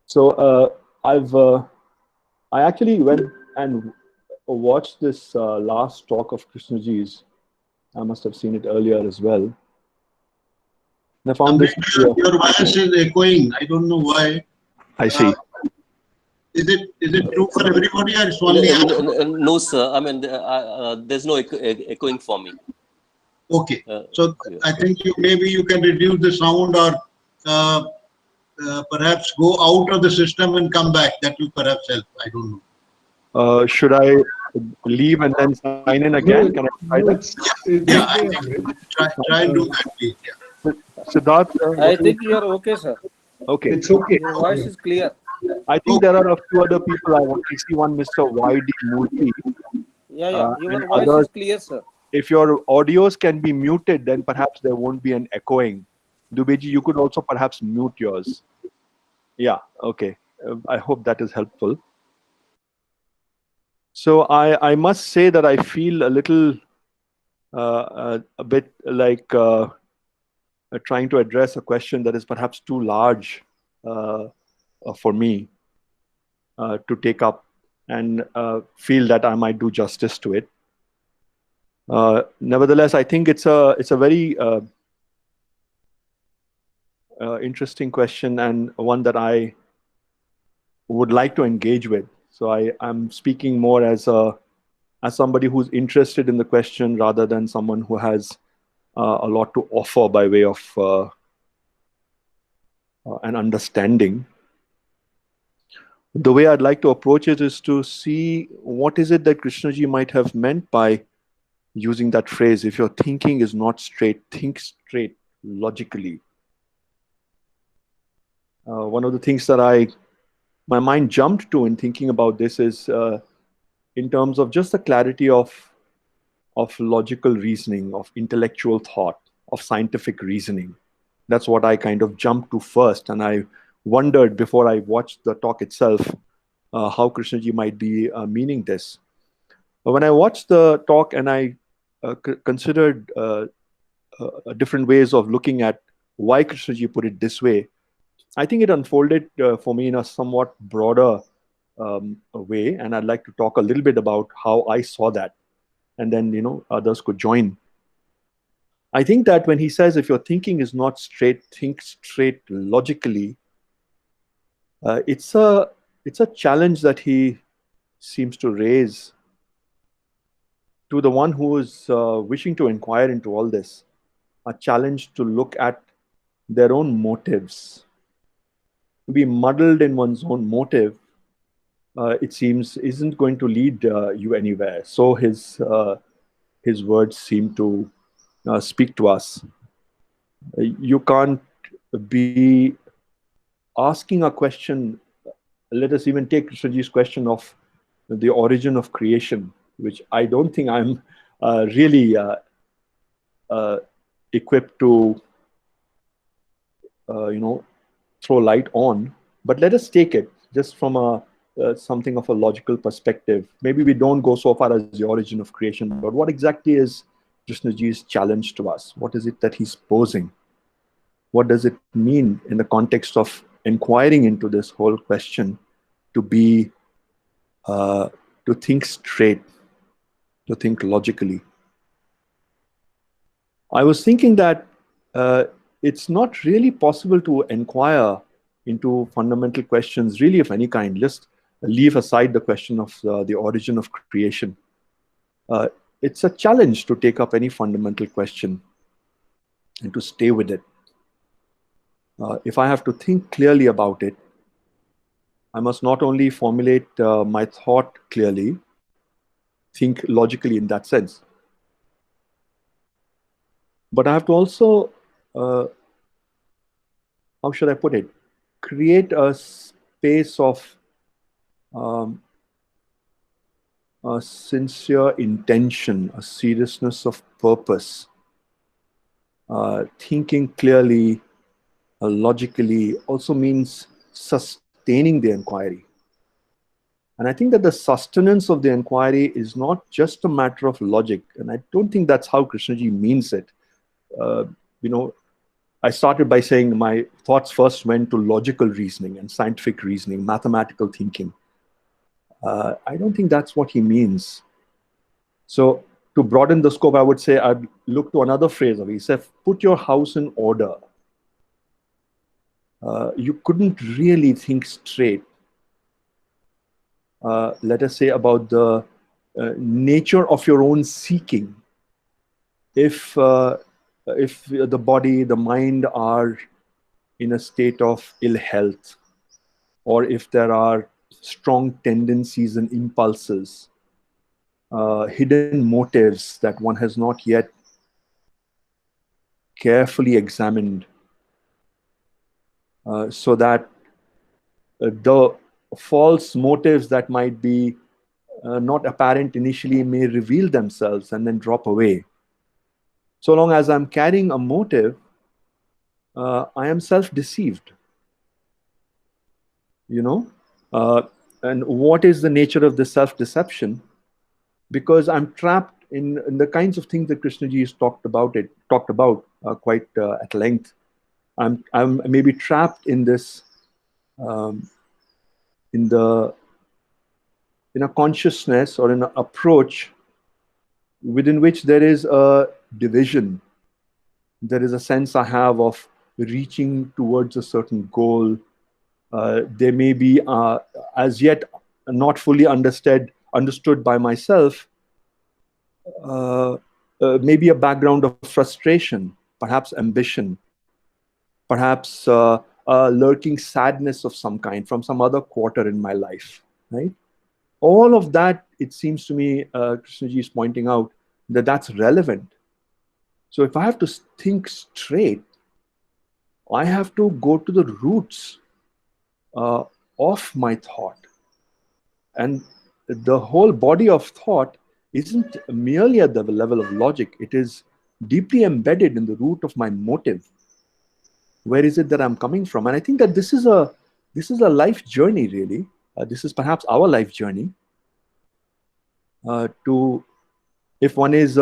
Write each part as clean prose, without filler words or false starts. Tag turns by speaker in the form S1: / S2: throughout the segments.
S1: So I actually went and watched this last talk of Krishnaji's. I must have seen it earlier as well. And I found this.
S2: Amresh, your voice is echoing. I don't know why.
S1: I
S2: Uh,
S1: see.
S2: is it true for everybody or it's only
S3: No, sir. I mean, there's no echoing for me.
S2: okay?
S3: Uh,
S2: So
S3: yeah.
S2: I think maybe you can reduce the sound or uh, perhaps go out of the system and come back. That will perhaps help. I don't know.
S1: Should I leave and then sign in again? Can I
S4: No,
S1: try that?
S4: no, it's
S2: Yeah, I
S4: okay,
S2: think
S4: Amrit.
S2: try and do that, please. Yeah.
S1: Siddharth,
S5: I think you are okay, sir.
S1: okay.
S4: It's okay.
S5: Your voice is clear.
S1: I think there are a few other people I want. I see one Mr. Y.D. Murthy
S5: Yeah.
S1: and
S5: Your voice
S1: others.
S5: is clear, sir.
S1: If your audios can be muted, then perhaps there won't be an echoing. Dubeji, you could also perhaps mute yours. Yeah, okay. I hope that is helpful. So I must say that I feel a little, a bit like trying to address a question that is perhaps too large for me to take up and feel that I might do justice to it. Nevertheless, I think it's a very interesting question and one that I would like to engage with. So I'm speaking more as somebody who's interested in the question rather than someone who has a lot to offer by way of an understanding. The way I'd like to approach it is to see what is it that Krishnaji might have meant by using that phrase, if your thinking is not straight, think straight logically. One of the things that my mind jumped to in thinking about this is in terms of just the clarity of logical reasoning, of intellectual thought, of scientific reasoning. That's what I kind of jumped to first, and I wondered before I watched the talk itself how Krishnaji might be meaning this. But when I watched the talk and I considered different ways of looking at why Krishnaji put it this way, I think it unfolded for me in a somewhat broader way, and I'd like to talk a little bit about how I saw that, and then others could join. I think that when he says, if your thinking is not straight, think straight logically, it's a challenge that he seems to raise to the one who is wishing to inquire into all this, a challenge to look at their own motives. To be muddled in one's own motive, it seems, isn't going to lead you anywhere. So his words seem to speak to us. You can't be asking a question. Let us even take Krishnaji's question of the origin of creation, which I don't think I'm really equipped to, throw light on. But let us take it just from something of a logical perspective. Maybe we don't go so far as the origin of creation, but what exactly is Krishnaji's challenge to us? What is it that he's posing? What does it mean in the context of inquiring into this whole question to be, to think straight, to think logically? I was thinking that it's not really possible to inquire into fundamental questions, really, of any kind. Just leave aside the question of the origin of creation. It's a challenge to take up any fundamental question and to stay with it. If I have to think clearly about it, I must not only formulate my thought clearly, think logically in that sense, but I have to also, how should I put it, create a space of a sincere intention, a seriousness of purpose. Thinking clearly, logically also means sustaining the inquiry. And I think that the sustenance of the inquiry is not just a matter of logic. And I don't think that's how Krishnaji means it. I started by saying my thoughts first went to logical reasoning and scientific reasoning, mathematical thinking. I don't think that's what he means. So to broaden the scope, I would say I'd look to another phrase of it. He said, put your house in order. You couldn't really think straight, let us say, about the nature of your own seeking if the body, the mind are in a state of ill health, or if there are strong tendencies and impulses, hidden motives that one has not yet carefully examined, so that the false motives that might be not apparent initially may reveal themselves and then drop away. So long as I'm carrying a motive, I am self-deceived. You know, and what is the nature of the self-deception? Because I'm trapped in the kinds of things that Krishnaji has talked about quite at length. I'm maybe trapped in this um, in the in a consciousness or in an approach within which there is a division. There is a sense I have of reaching towards a certain goal. They may be as yet not fully understood by myself. Maybe a background of frustration, perhaps ambition, perhaps lurking sadness of some kind from some other quarter in my life, right? All of that, it seems to me, Krishnaji is pointing out that that's relevant. So if I have to think straight, I have to go to the roots uh, of my thought. And the whole body of thought isn't merely at the level of logic, it is deeply embedded in the root of my motive. Where is it that I'm coming from? And I think that this is a life journey, really. This is perhaps our life journey. To If one is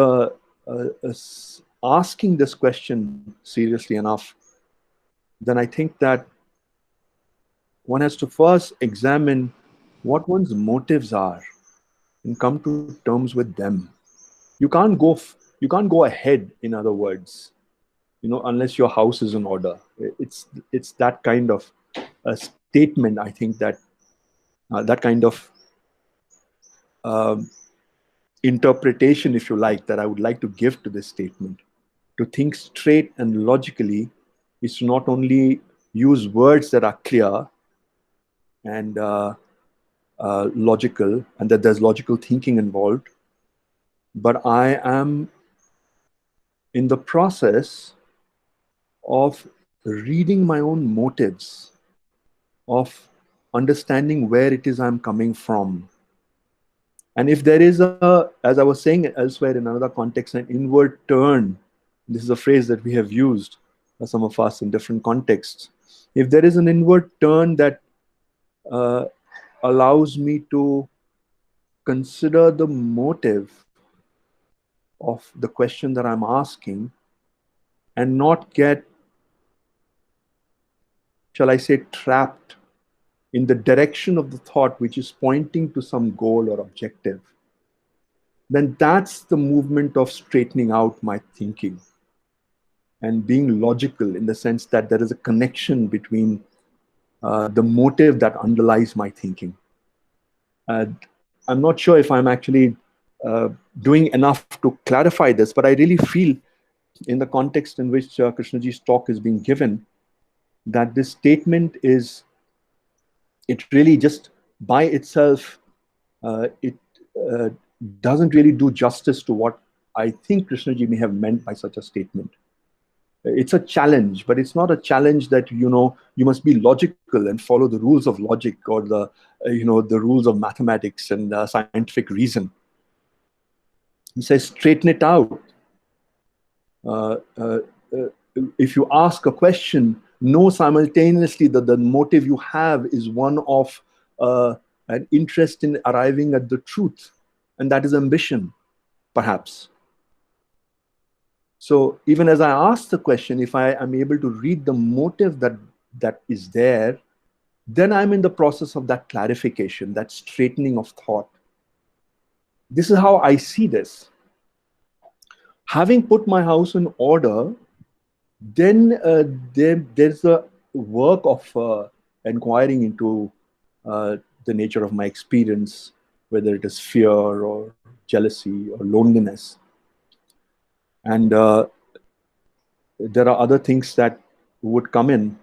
S1: asking this question seriously enough, then I think that one has to first examine what one's motives are and come to terms with them. You can't go ahead, in other words, unless your house is in order. It's that kind of a statement, I think, that that kind of um, interpretation, if you like, that I would like to give to this statement. To think straight and logically is to not only use words that are clear and logical, and that there's logical thinking involved, but I am in the process of reading my own motives, of understanding where it is I'm coming from. And if there is as I was saying elsewhere in another context, an inward turn, this is a phrase that we have used, some of us in different contexts. If there is an inward turn that uh, allows me to consider the motive of the question that I'm asking and not get, shall I say, trapped in the direction of the thought which is pointing to some goal or objective, then that's the movement of straightening out my thinking and being logical, in the sense that there is a connection between the motive that underlies my thinking. I'm not sure if I'm actually doing enough to clarify this, but I really feel, in the context in which Krishnaji's talk is being given, that this statement it really just by itself, it uh, doesn't really do justice to what I think Krishnaji may have meant by such a statement. It's a challenge, but it's not a challenge that you must be logical and follow the rules of logic, or the rules of mathematics and scientific reason. He says, straighten it out. uh, uh, uh, if you ask a question, know simultaneously that the motive you have is one of an interest in arriving at the truth, and that is ambition, perhaps. So even as I ask the question, if I am able to read the motive that is there, then I'm in the process of that clarification, that straightening of thought. This is how I see this. Having put my house in order, then there's a work of inquiring into the nature of my experience, whether it is fear or jealousy or loneliness. And there are other things that would come in.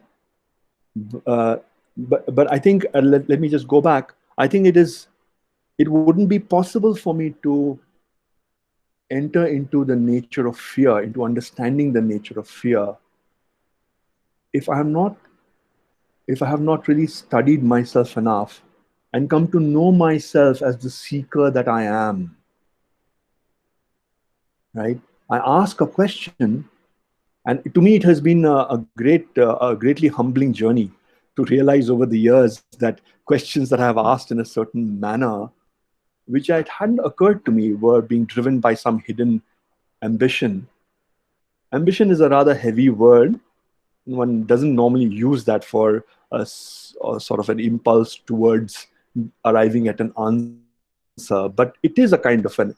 S1: Uh, but I think, let me just go back. I think it wouldn't be possible for me to enter into the nature of fear, into understanding the nature of fear, if I am not if I have not really studied myself enough and come to know myself as the seeker that I am, right? I ask a question, and to me, it has been a greatly humbling journey to realize over the years that questions that I have asked in a certain manner, which it hadn't occurred to me, were being driven by some hidden ambition. Ambition is a rather heavy word. One doesn't normally use that for a sort of an impulse towards arriving at an answer, but it is a kind of a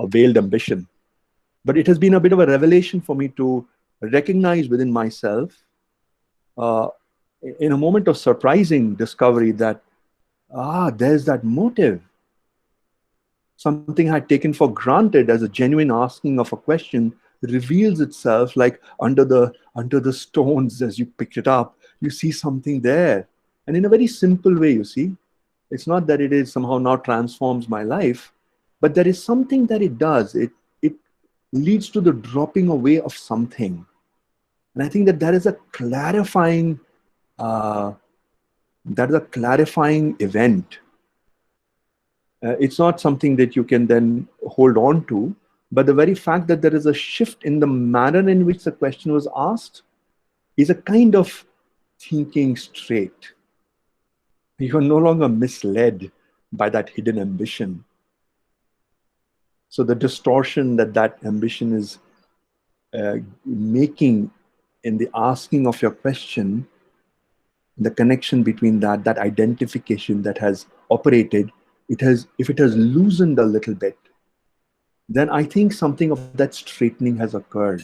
S1: veiled ambition. But it has been a bit of a revelation for me to recognize within myself, uh, in a moment of surprising discovery, that there's that motive. Something I had taken for granted as a genuine asking of a question reveals itself, like under the stones. As you picked it up, you see something there, and in a very simple way, you see. It's not that it is somehow now transforms my life, but there is something that it does. It leads to the dropping away of something. And I think that is a clarifying uh, event. It's not something that you can then hold on to, but the very fact that there is a shift in the manner in which the question was asked is a kind of thinking straight. You are no longer misled by that hidden ambition. So the distortion that ambition is making in the asking of your question, the connection between that identification that has operated, if it has loosened a little bit, then I think something of that straightening has occurred.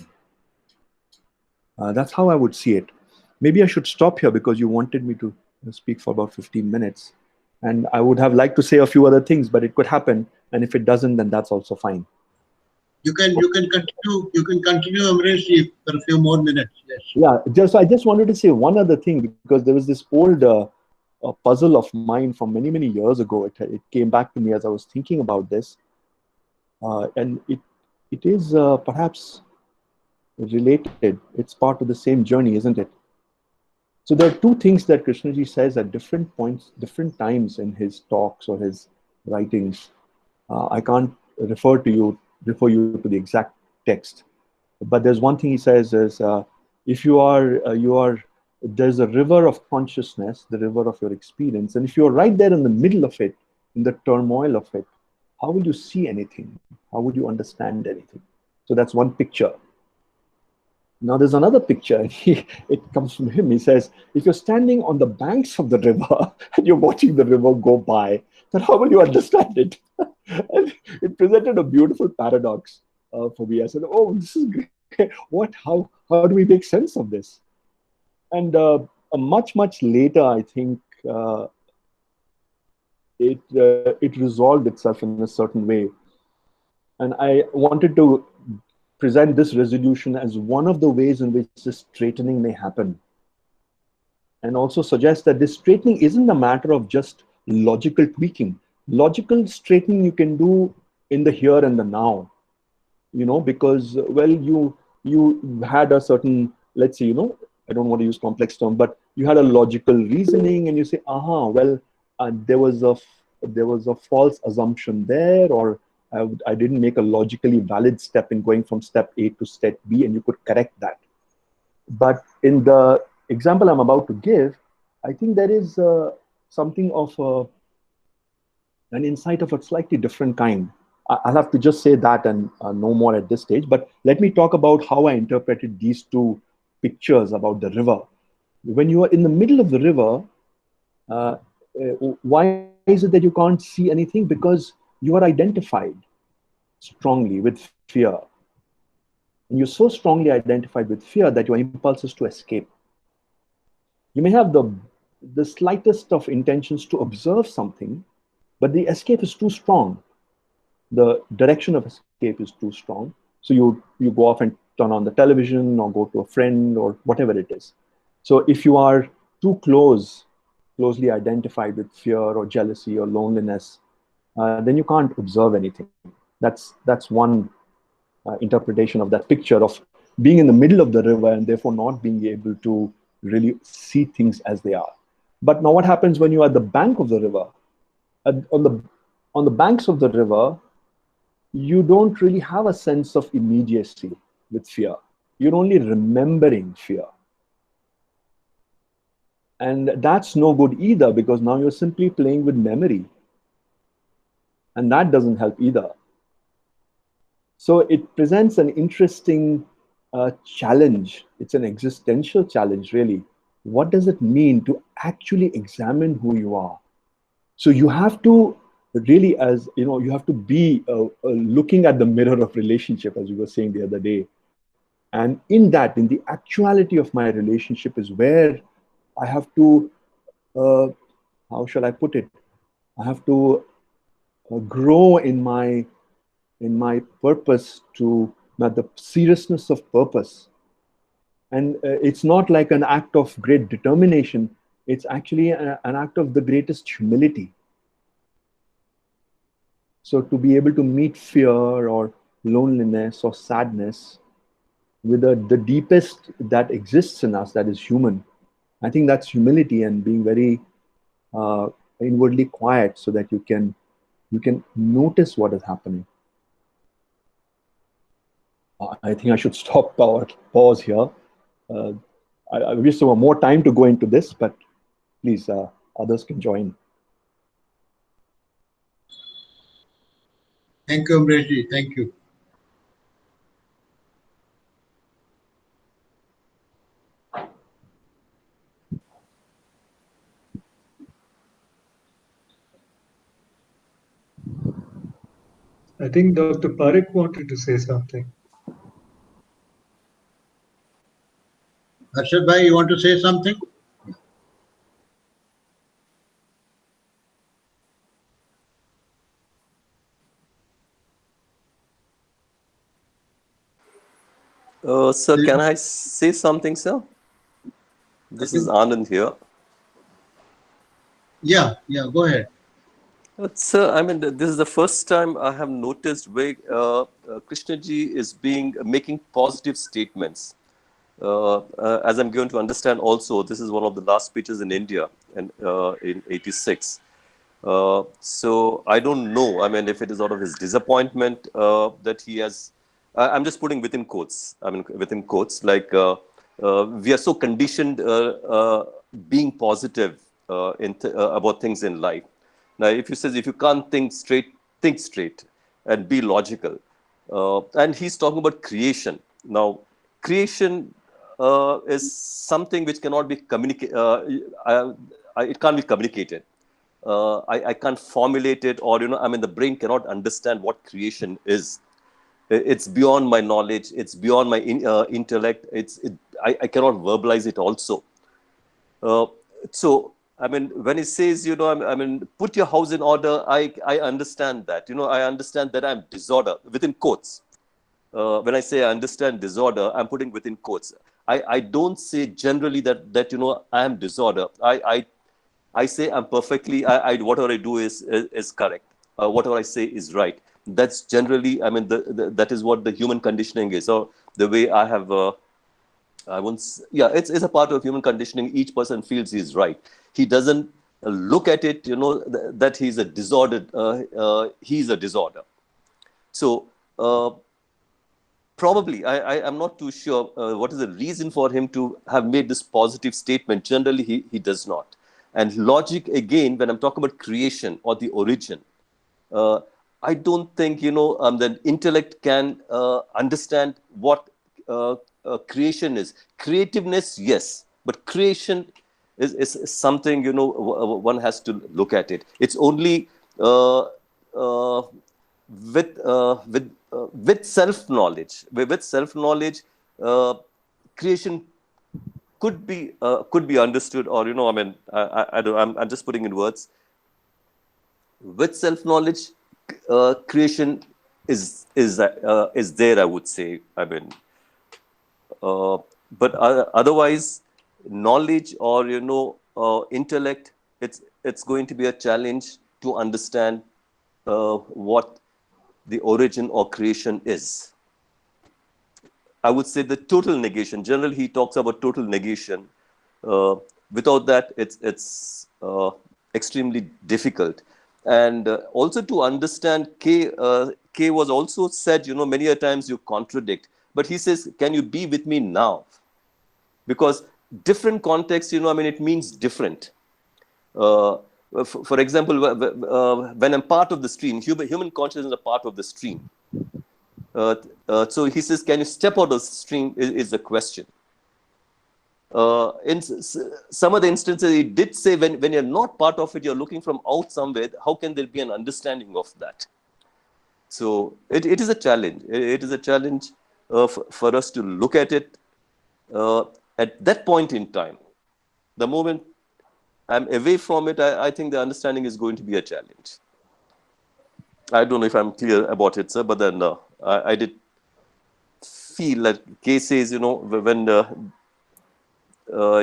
S1: That's how I would see it. Maybe I should stop here because you wanted me to speak for about 15 minutes. And I would have liked to say a few other things, but it could happen. And if it doesn't, then that's also fine.
S2: You can continue, Amresh, for a few more minutes. Yes.
S1: Yeah, I just wanted to say one other thing, because there was this old puzzle of mine from many, many years ago. It came back to me as I was thinking about this. And it is perhaps related. It's part of the same journey, isn't it? So there are two things that Krishnaji says at different points, different times in his talks or his writings. I can't refer you to the exact text, but there's one thing he says is, if there's a river of consciousness, the river of your experience, and if you're right there in the middle of it, in the turmoil of it, how will you see anything? How would you understand anything? So that's one picture. Now there's another picture, and it comes from him. He says, if you're standing on the banks of the river and you're watching the river go by, then how will you understand it? And it presented a beautiful paradox for me. I said, oh, this is great. How do we make sense of this? And much later, I think it resolved itself in a certain way. And I wanted to present this resolution as one of the ways in which this straightening may happen. And also suggest that this straightening isn't a matter of just logical tweaking. Logical straightening you can do in the here and the now, because, well, you had a certain, let's say, I don't want to use complex term, but you had a logical reasoning, and you say, well, there was a false assumption there, or I didn't make a logically valid step in going from step A to step B, and you could correct that. But in the example I'm about to give, I think there is something of an insight of a slightly different kind. I'll have to just say that and no more at this stage. But let me talk about how I interpreted these two pictures about the river. When you are in the middle of the river, uh, why is it that you can't see anything? Because you are identified strongly with fear. And you're so strongly identified with fear that your impulse is to escape. You may have the slightest of intentions to observe something, but the escape is too strong. The direction of escape is too strong. So you go off and turn on the television or go to a friend or whatever it is. So if you are too closely identified with fear or jealousy or loneliness, then you can't observe anything. That's one interpretation of that picture of being in the middle of the river and therefore not being able to really see things as they are. But now, what happens when you are at the bank of the river? On the banks of the river, you don't really have a sense of immediacy with fear. You're only remembering fear. And that's no good either, because now you're simply playing with memory. And that doesn't help either. So it presents an interesting challenge. It's an existential challenge, really. What does it mean to actually examine who you are? So you have to really, as you know, you have to be looking at the mirror of relationship, as we were saying the other day. And in that, in the actuality of my relationship, is where I have to, how shall I put it? I have to grow in my purpose to the seriousness of purpose. And it's not like an act of great determination. It's actually an act of the greatest humility. So to be able to meet fear or loneliness or sadness with the deepest that exists in us, that is human, I think that's humility and being very inwardly quiet so that you can notice what is happening. I think I should stop or pause here. Uh, I wish there were more time to go into this, but please, others can join.
S2: Thank you, Amresh. Thank you.
S4: I think Dr. Parekh wanted to say something.
S2: Harshad bhai, you want to say something?
S3: Sir, can I say something, sir? This is Anand here.
S2: Yeah, go ahead.
S3: Sir, I mean, this is the first time I have noticed where Krishnaji is making positive statements. As I'm going to understand also, this is one of the last speeches in India in '86. So I don't know. I mean, if it is out of his disappointment that he has, I'm just putting within quotes. I mean, within quotes, like we are so conditioned being positive about things in life. Now, if you can't think straight and be logical. And he's talking about creation. Now, creation is something which cannot be communicated. It can't be communicated. I can't formulate it, or I mean, the brain cannot understand what creation is. It's beyond my knowledge. It's beyond my intellect. I cannot verbalize it also. So I mean, when he says, I mean, put your house in order, I understand that. I understand that I'm disorder within quotes. When I say I understand disorder, I'm putting within quotes. I don't say generally that I am disorder. I say I'm perfectly. Whatever I do is correct. Whatever I say is right. That's generally. I mean, that is what the human conditioning is. So the way I have. I won't. Yeah, it's a part of human conditioning. Each person feels he's right. He doesn't look at it. That he's a disordered. He's a disorder. So probably I'm not too sure what is the reason for him to have made this positive statement. Generally, he does not. And logic again, when I'm talking about creation or the origin, I don't think, the intellect can understand what creation is. Creativeness, yes, but creation is something, one has to look at it. It's only uh, uh, with self knowledge. With self knowledge, creation could be understood, or I don't, I'm just putting in words. With self knowledge, creation is there, I would say. Uh, but otherwise, knowledge, or intellect, it's going to be a challenge to understand what the origin or creation is. I would say the total negation. Generally, he talks about total negation. Uh, Without that, it's extremely difficult. And also to understand K was also said, many a times you contradict. But he says, can you be with me now? Because different contexts, it means different. Uh, for example, when I'm part of the stream, human consciousness is a part of the stream. So he says, can you step out of the stream is the question. In some of the instances, he did say, when you're not part of it, you're looking from out somewhere, how can there be an understanding of that? So it is a challenge. It is a challenge for us to look at it at that point in time. The moment I'm away from it, I think the understanding is going to be a challenge. I don't know if I'm clear about it, sir, but then I did feel that case says, when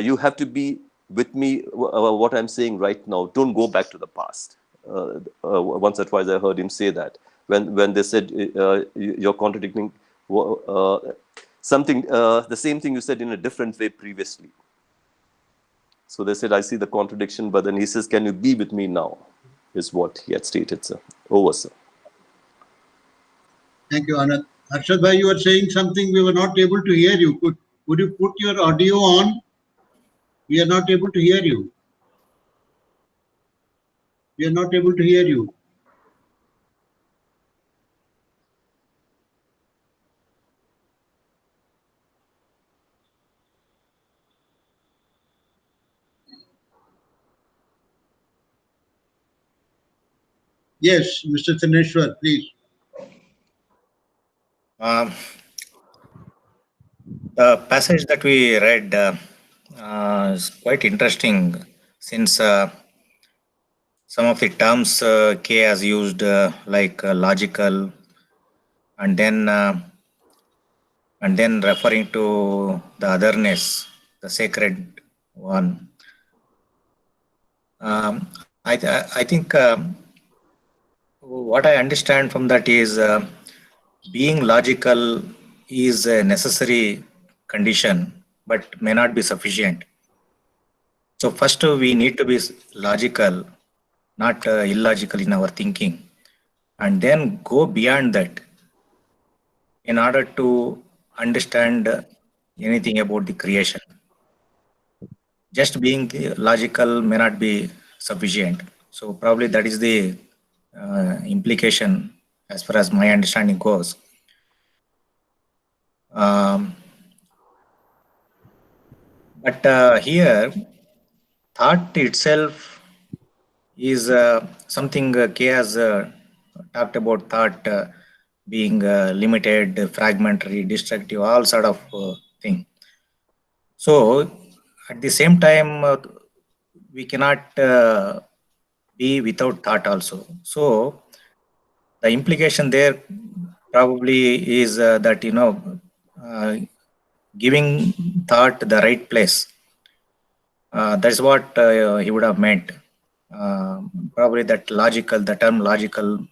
S3: you have to be with me, what I'm saying right now, don't go back to the past. Once or twice I heard him say that. When they said, you're contradicting something, the same thing you said in a different way previously. So they said, I see the contradiction, but then he says, can you be with me now? Is what he had stated, sir. Over, sir.
S2: Thank you, Anand. Harshad bhai, you were saying something, we were not able to hear you. Could you put your audio on? We are not able to hear you. We are not able to hear you. Yes, Mr. Thaneshwar, please.
S6: Um, the passage that we read is quite interesting, since some of the terms K has used, like logical, and then referring to the otherness, the sacred one. I think what I understand from that is, being logical is a necessary condition, but may not be sufficient. So first we need to be logical, not illogical in our thinking, and then go beyond that in order to understand anything about the creation. Just being logical may not be sufficient. So probably that is the implication as far as my understanding goes. But here, thought itself is something K has talked about, thought being limited, fragmentary, destructive, all sort of thing. So at the same time, we cannot be without thought also. So the implication there probably is that, giving thought the right place. That's what he would have meant. Probably that logical, the term logical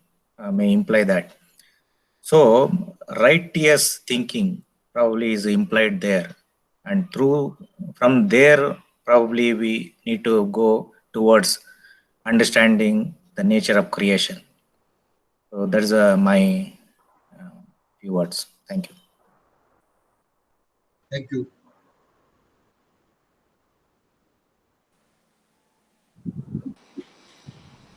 S6: may imply that. So righteous thinking probably is implied there, and from there probably we need to go towards understanding the nature of creation. So that is my few words. Thank you.
S2: Thank you.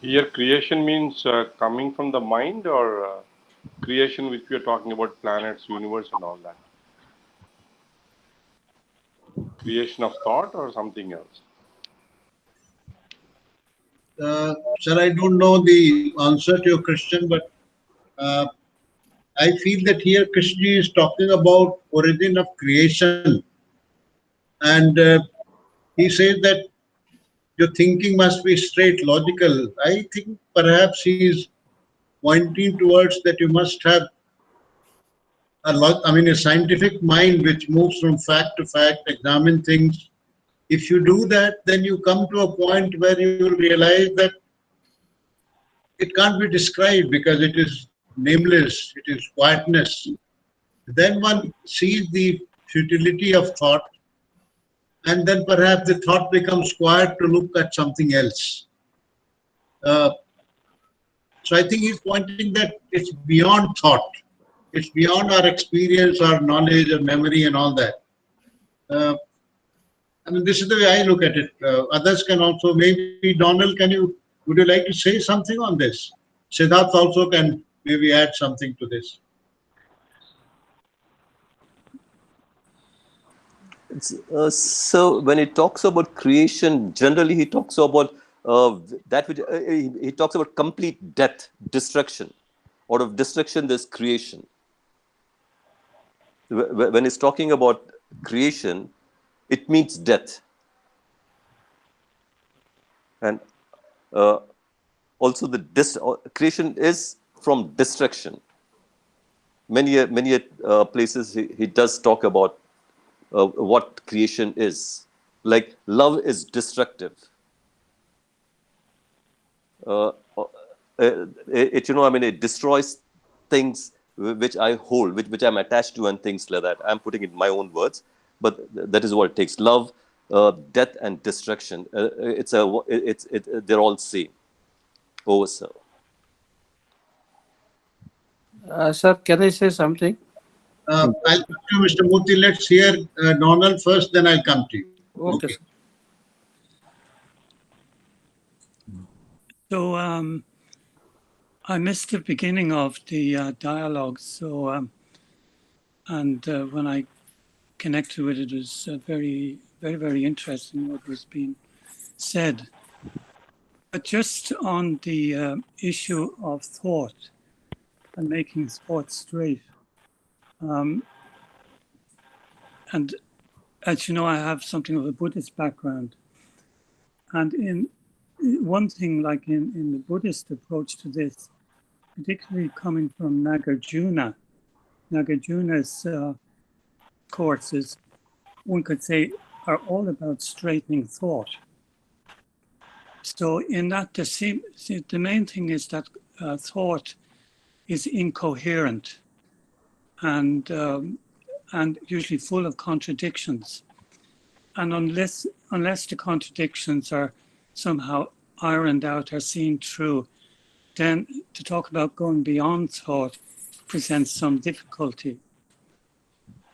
S7: Here, creation means coming from the mind, or creation which we are talking about, planets, universe, and all that. Creation of thought or something else.
S2: Sir, I don't know the answer to your question, but uh, I feel that here Krishna is talking about origin of creation, and he says that your thinking must be straight, logical. I think perhaps he is pointing towards that you must have a scientific mind which moves from fact to fact, examine things. If you do that, then you come to a point where you will realize that it can't be described because it is nameless, it is quietness. Then one sees the futility of thought, and then perhaps the thought becomes quiet to look at something else. Uh, so I think he's pointing that it's beyond thought. It's beyond our experience, our knowledge, our memory, and all that. Uh, this is the way I look at it. Others can also, maybe Donald, would you like to say something on this? Siddharth also can maybe add something to this.
S3: So when he talks about creation, generally he talks about that which he talks about complete death, destruction. Out of destruction, there's creation. When he's talking about creation, it means death, and also the creation is from destruction. Many places he does talk about what creation is. Like love is destructive. It destroys things which I hold, which I'm attached to, and things like that. I'm putting it in my own words, but that is what it takes. Love, death, and destruction. They're all same. Over, sir.
S5: Sir, can I say something?
S2: I'll come to you, Mr. Murthy. Let's hear Donald first, then I'll come to you.
S5: Okay. Sir.
S8: So I missed the beginning of the dialogue. So when I connected with it, it was very, very, very interesting what was being said. But just on the issue of thought and making thought straight, and as you know, I have something of a Buddhist background, and in one thing, like in the Buddhist approach to this, particularly coming from Nagarjuna's courses, one could say, are all about straightening thought. So in that, the main thing is that thought is incoherent and usually full of contradictions. And unless the contradictions are somehow ironed out or seen through, then to talk about going beyond thought presents some difficulty.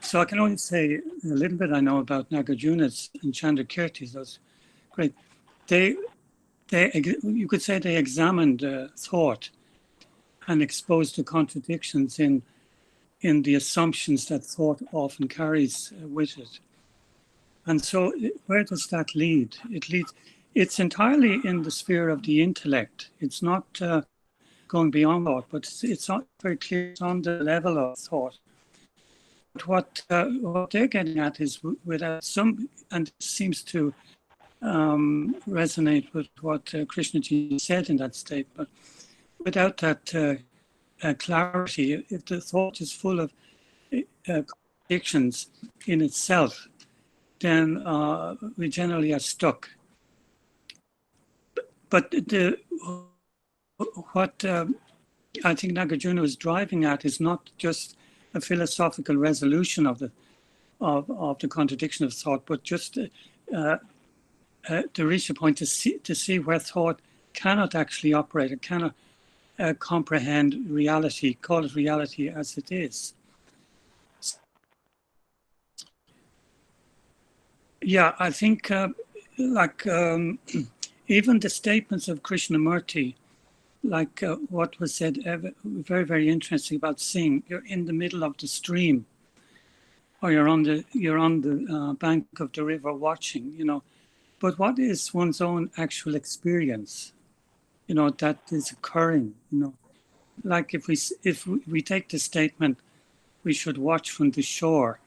S8: So I can only say a little bit I know about Nagarjuna's and Chandrakirti's. Those great. You could say they examined thought and exposed the contradictions in the assumptions that thought often carries with it. And so where does that lead? It's entirely in the sphere of the intellect. It's not going beyond thought, but it's not very clear. It's on the level of thought. But what they're getting at is without some, and it seems to resonate with what Krishnaji said in that statement, without that clarity, if the thought is full of contradictions in itself, then we generally are stuck. But what I think Nagarjuna was driving at is not just a philosophical resolution of the contradiction of thought, but just to reach a point to see where thought cannot actually operate, it cannot comprehend reality, call it reality as it is. Yeah, I think even the statements of Krishnamurti, like what was said, very, very interesting about seeing. You're in the middle of the stream, or you're on the bank of the river watching, you know. But what is one's own actual experience, you know, that is occurring, you know? Like if we take the statement, we should watch from the shore.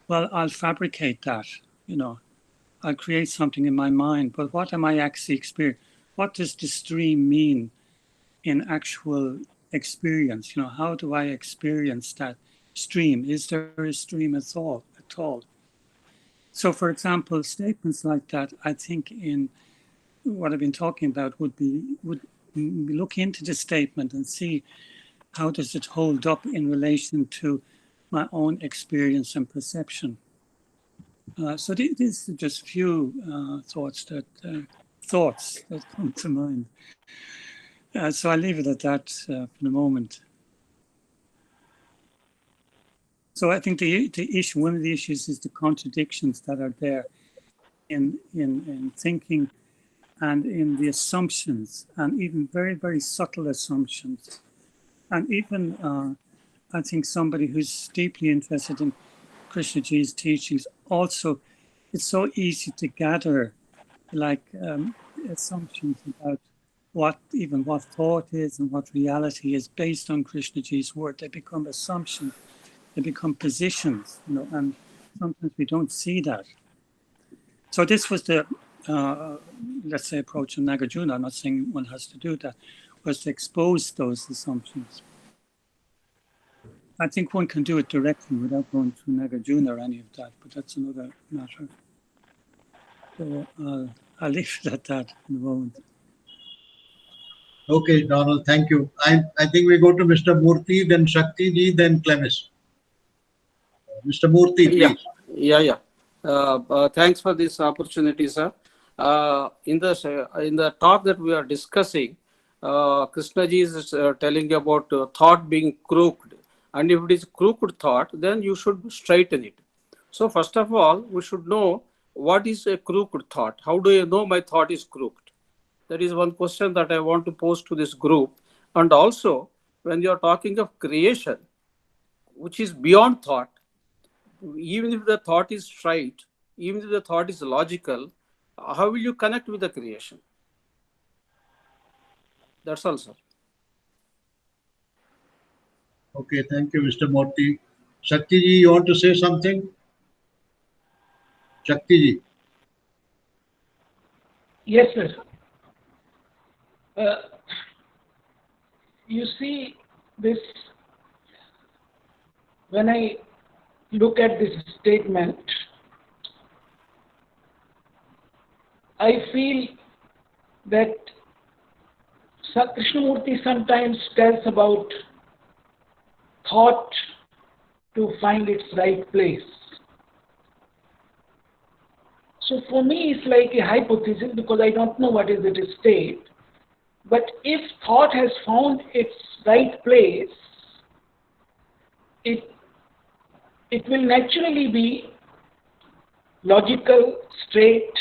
S8: Well, I'll fabricate that, you know. I'll create something in my mind, but what am I actually experiencing? What does the stream mean in actual experience? You know, how do I experience that stream? Is there a stream at all? So, for example, statements like that, I think in what I've been talking about would look into the statement and see how does it hold up in relation to my own experience and perception. So these are just few thoughts that come to mind. So I'll leave it at that for the moment. So I think the issue, one of the issues, is the contradictions that are there in thinking and in the assumptions, and even very, very subtle assumptions. And even I think somebody who's deeply interested in Krishnaji's teachings, also, it's so easy to gather like assumptions about what thought is and what reality is based on Krishnaji's word. They become assumptions, they become positions, you know, and sometimes we don't see that. So this was the, let's say, approach of Nagarjuna. I'm not saying one has to do that, was to expose those assumptions. I think one can do it directly without going through Nagarjuna or any of that, but that's another matter. So I'll leave it at that in a moment.
S2: Okay, Donald, thank you. I think we go to Mr. Murthy, then Shakti ji, then Clemis. Mr. Murthy, please.
S5: Yeah. Thanks for this opportunity, sir. In the talk that we are discussing, Krishnaji is telling about thought being crooked. And if it is crooked thought, then you should straighten it. So first of all, we should know what is a crooked thought. How do you know my thought is crooked? That is one question that I want to pose to this group. And also, when you are talking of creation, which is beyond thought, even if the thought is straight, even if the thought is logical, how will you connect with the creation? That's all, sir.
S2: Okay, thank you, Mr. Murthy. Shakti ji, you want to say something? Shakti ji.
S9: Yes, sir. You see, this, when I look at this statement, I feel that Krishnamurti sometimes tells about thought to find its right place. So for me, it's like a hypothesis because I don't know what is it state. But if thought has found its right place, it will naturally be logical, straight,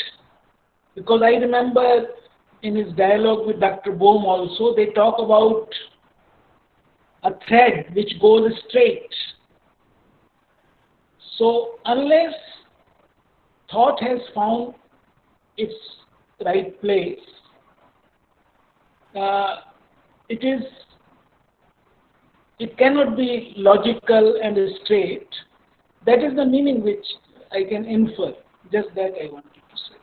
S9: because I remember in his dialogue with Dr. Bohm also, they talk about a thread which goes straight. So unless thought has found its right place, it cannot be logical and straight. That is the meaning which I can infer. Just that I wanted to say.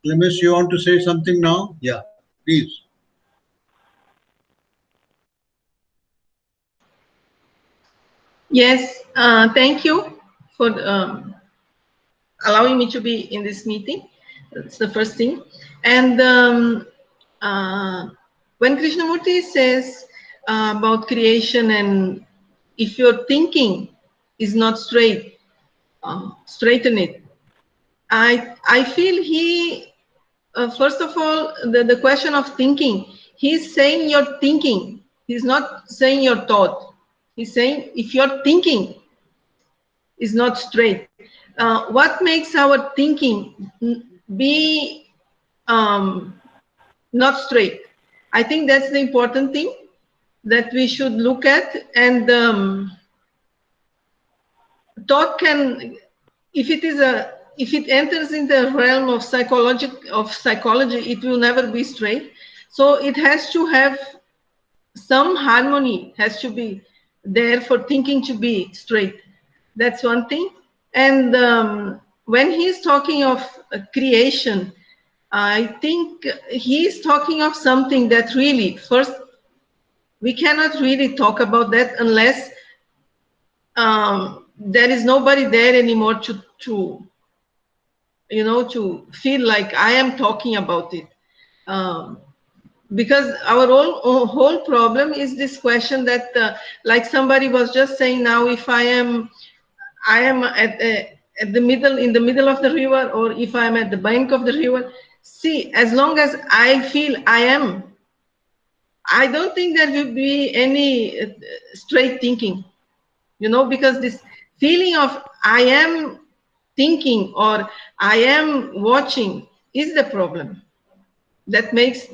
S2: Clemis, you want to say something now? Yeah, please.
S10: Yes, thank you for allowing me to be in this meeting. That's the first thing. And when Krishnamurti says about creation, and if your thinking is not straight, straighten it. I feel he, first of all, the question of thinking, he's saying your thinking. He's not saying your thought. He's saying if your thinking is not straight. what makes our thinking be not straight? I think that's the important thing that we should look at. And thought can, if it enters in the realm of psychology, it will never be straight. So it has to have some harmony, has to be there for thinking to be straight. That's one thing. And when he's talking of creation, I think he's talking of something that really, first, we cannot really talk about that unless there is nobody there anymore to feel like I am talking about it. Because our whole problem is this question that, like somebody was just saying now, if I am at the middle, in the middle of the river, or if I am at the bank of the river. See, as long as I feel I am, I don't think there will be any straight thinking, because this feeling of I am thinking or I am watching is the problem that makes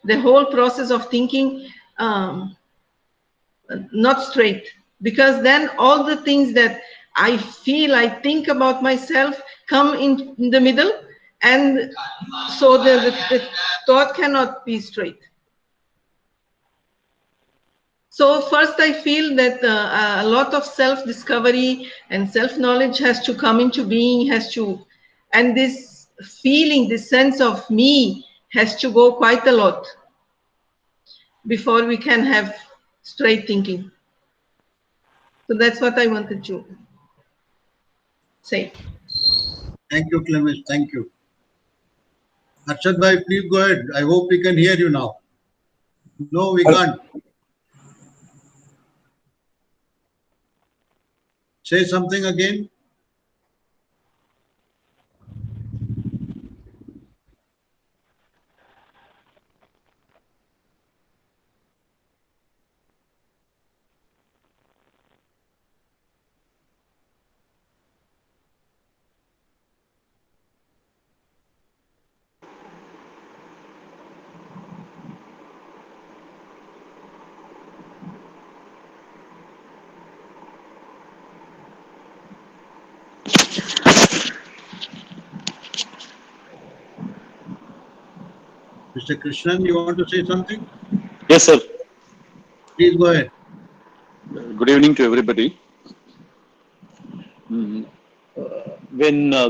S10: the whole process of thinking not straight. Because then all the things that I feel, I think about myself come in the middle, and so the thought cannot be straight. So first I feel that a lot of self-discovery and self-knowledge has to come into being, and this feeling, this sense of me has to go quite a lot before we can have straight thinking. So that's what I wanted to say.
S2: Thank you, Clemens. Thank you. Arshad bhai, please go ahead. I hope we can hear you now. No, we can't. Say something again. Mr. Krishnan, you want to say something?
S11: Yes, sir.
S2: Please go ahead.
S11: Good evening to everybody. When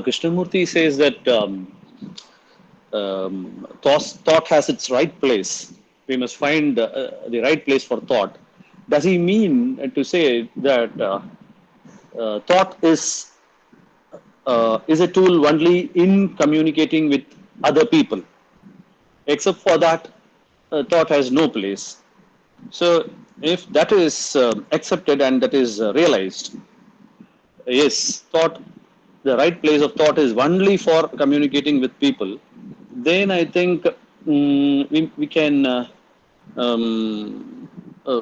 S11: Krishnamurti says that thought has its right place, we must find the right place for thought. Does he mean to say that thought is a tool only in communicating with other people? Except for that, thought has no place. So, if that is accepted and that is realized, yes, thought, the right place of thought is only for communicating with people, then I think we can uh, uh,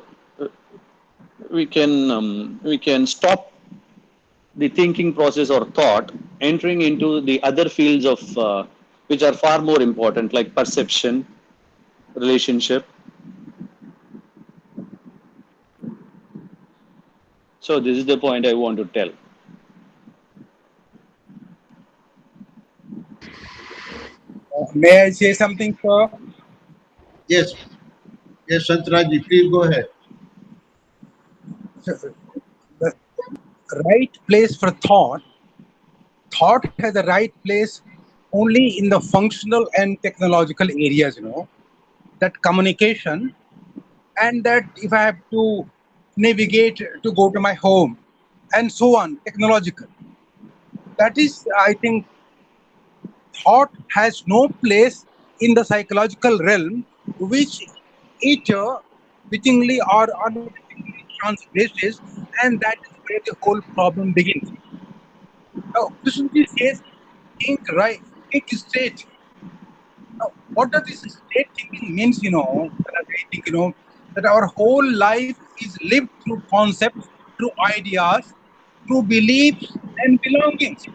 S11: we can stop the thinking process or thought entering into the other fields of which are far more important, like perception, relationship. So this is the point I want to tell.
S12: May I say something, sir?
S2: Yes. Yes, Santaraji, please go ahead.
S12: The right place for thought has a right place only in the functional and technological areas, that communication, and that if I have to navigate to go to my home and so on, technological. That is, I think, thought has no place in the psychological realm, which it wittingly or unwittingly transgresses, and that is where the whole problem begins. Now, Krishnaji says, think right, think straight. Now, what does this straight thinking means, that I think, that our whole life is lived through concepts, through ideas, through beliefs and belongings.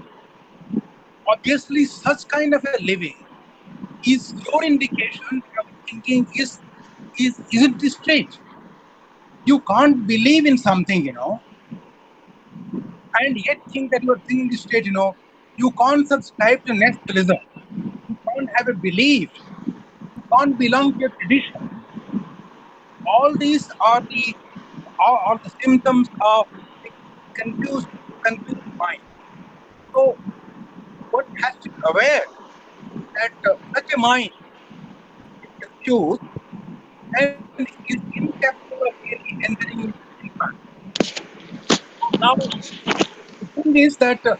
S12: Obviously, such kind of a living is your indication of thinking isn't straight. You can't believe in something, and yet think that you're thinking straight, You can't subscribe to nationalism. You can't have a belief. You can't belong to a tradition. All these are the symptoms of a confused mind. So one has to be aware that such a mind is confused and is incapable of really entering into the path. Now, the thing is that the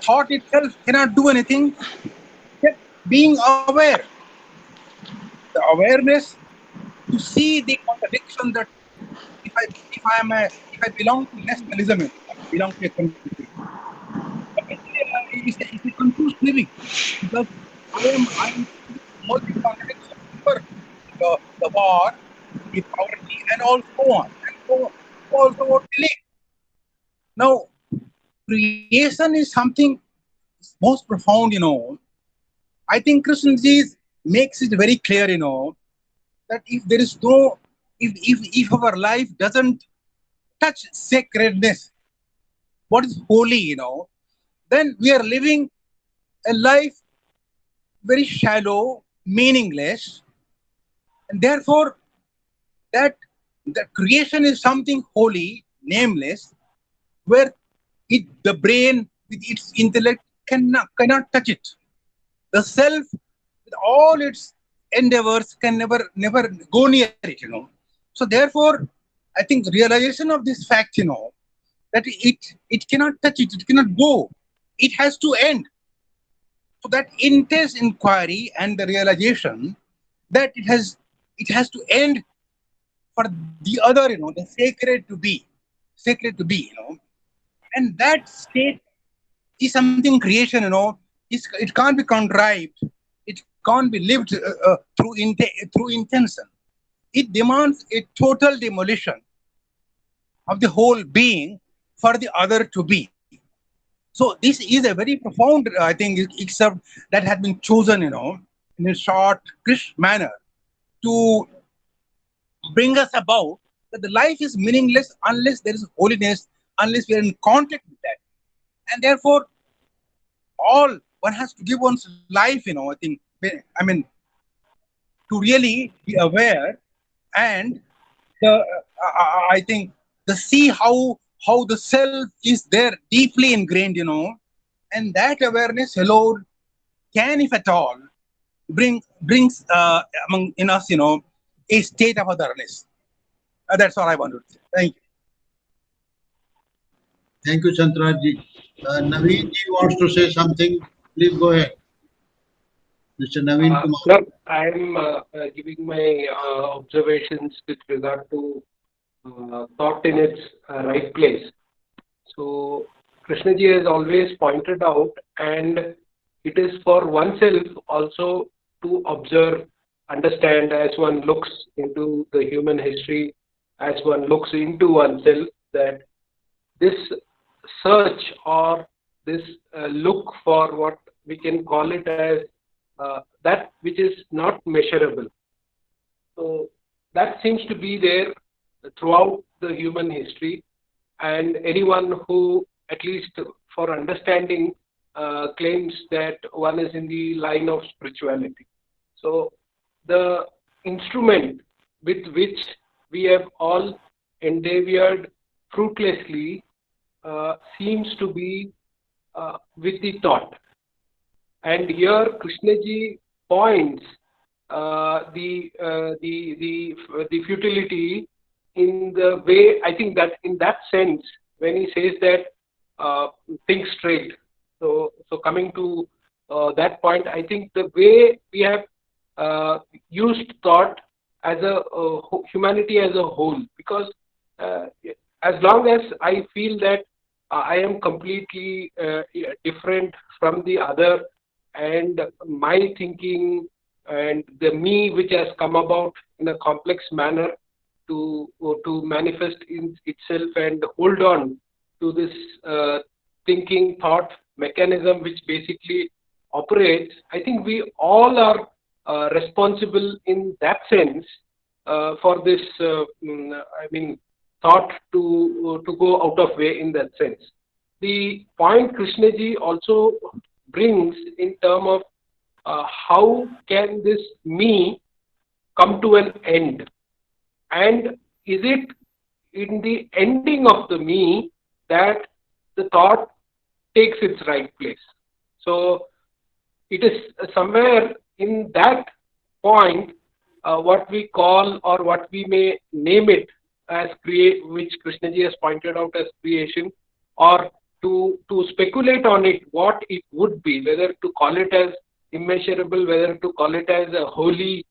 S12: thought itself cannot do anything except being aware. The awareness to see the contradiction that if I belong to nationalism, I belong to a country. It's a confused living because I am all the contradictions for the war, the poverty, and all so on, and so also what belief. Now, creation is something most profound, I think Krishnaji makes it very clear, that if there is no, if our life doesn't touch sacredness, what is holy, then we are living a life very shallow, meaningless, and therefore that the creation is something holy, nameless, where the brain with its intellect cannot touch it. The self, with all its endeavors, can never go near it. So therefore, I think realization of this fact, that it cannot touch it, it cannot go, it has to end. So that intense inquiry and the realization that it has to end for the other, the sacred to be, and that state is something creation, it can't be contrived, it can't be lived through intention. It demands a total demolition of the whole being for the other to be. So this is a very profound, I think, excerpt that has been chosen, in a short, crisp manner to bring us about that the life is meaningless unless there is holiness, unless we are in contact with that. And therefore, all one has to give one's life, I think, I mean, to really be aware and I think the see how the self is there deeply ingrained, and that awareness alone can, if at all, brings among in us, a state of otherness. That's all I wanted to say. Thank you.
S2: Thank you, Chantrajji. Naveen ji wants to say something. Please go ahead. Mr. Naveen Kumar.
S13: No, I'm giving my observations with regard to thought in its right place. So, Krishnaji has always pointed out, and it is for oneself also to observe, understand as one looks into the human history, as one looks into oneself, that this search or this look for what we can call it as that which is not measurable. So that seems to be there throughout the human history, and anyone who, at least for understanding, claims that one is in the line of spirituality. So the instrument with which we have all endeavored fruitlessly seems to be with the thought. And here Krishnaji points the futility in the way, I think that in that sense, when he says that think straight. So coming to that point, I think the way we have used thought as a humanity as a whole, because as long as I feel that I am completely different from the other, and my thinking and the me which has come about in a complex manner to manifest in itself and hold on to this thinking thought mechanism which basically operates, I think we all are responsible in that sense for this, thought to go out of way in that sense. The point Krishnaji also brings in terms of how can this me come to an end, and is it in the ending of the me that the thought takes its right place. So it is somewhere in that point what we call, or what we may name it as which Krishnaji has pointed out as creation, or to speculate on it, what it would be, whether to call it as immeasurable, whether to call it as a holy.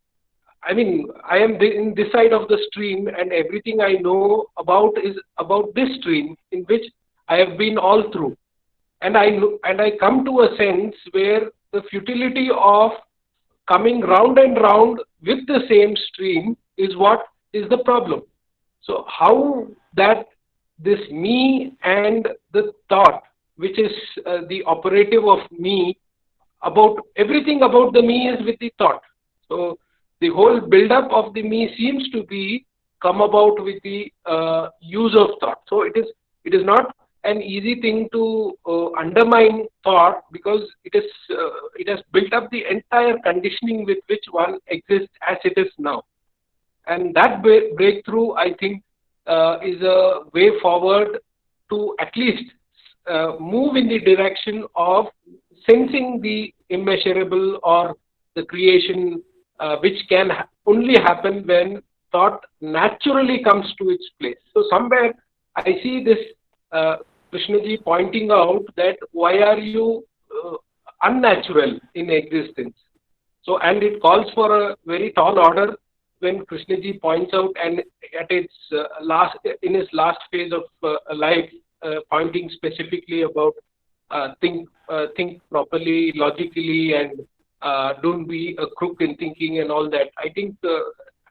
S13: I mean, I am in this side of the stream, and everything I know about is about this stream in which I have been all through. And I come to a sense where the futility of coming round and round with the same stream is what is the problem. So how that this me and the thought, which is the operative of me, about everything about the me is with the thought. So the whole build-up of the me seems to be come about with the use of thought. So it is not an easy thing to undermine thought, because it has built up the entire conditioning with which one exists as it is now. And that breakthrough, I think, is a way forward to at least move in the direction of sensing the immeasurable or the creation, which can only happen when thought naturally comes to its place. So somewhere I see this Krishnaji pointing out that why are you unnatural in existence? So, and it calls for a very tall order when Krishnaji points out, and at its in his last phase of life, pointing specifically about think properly, logically, and don't be a crook in thinking and all that. I think,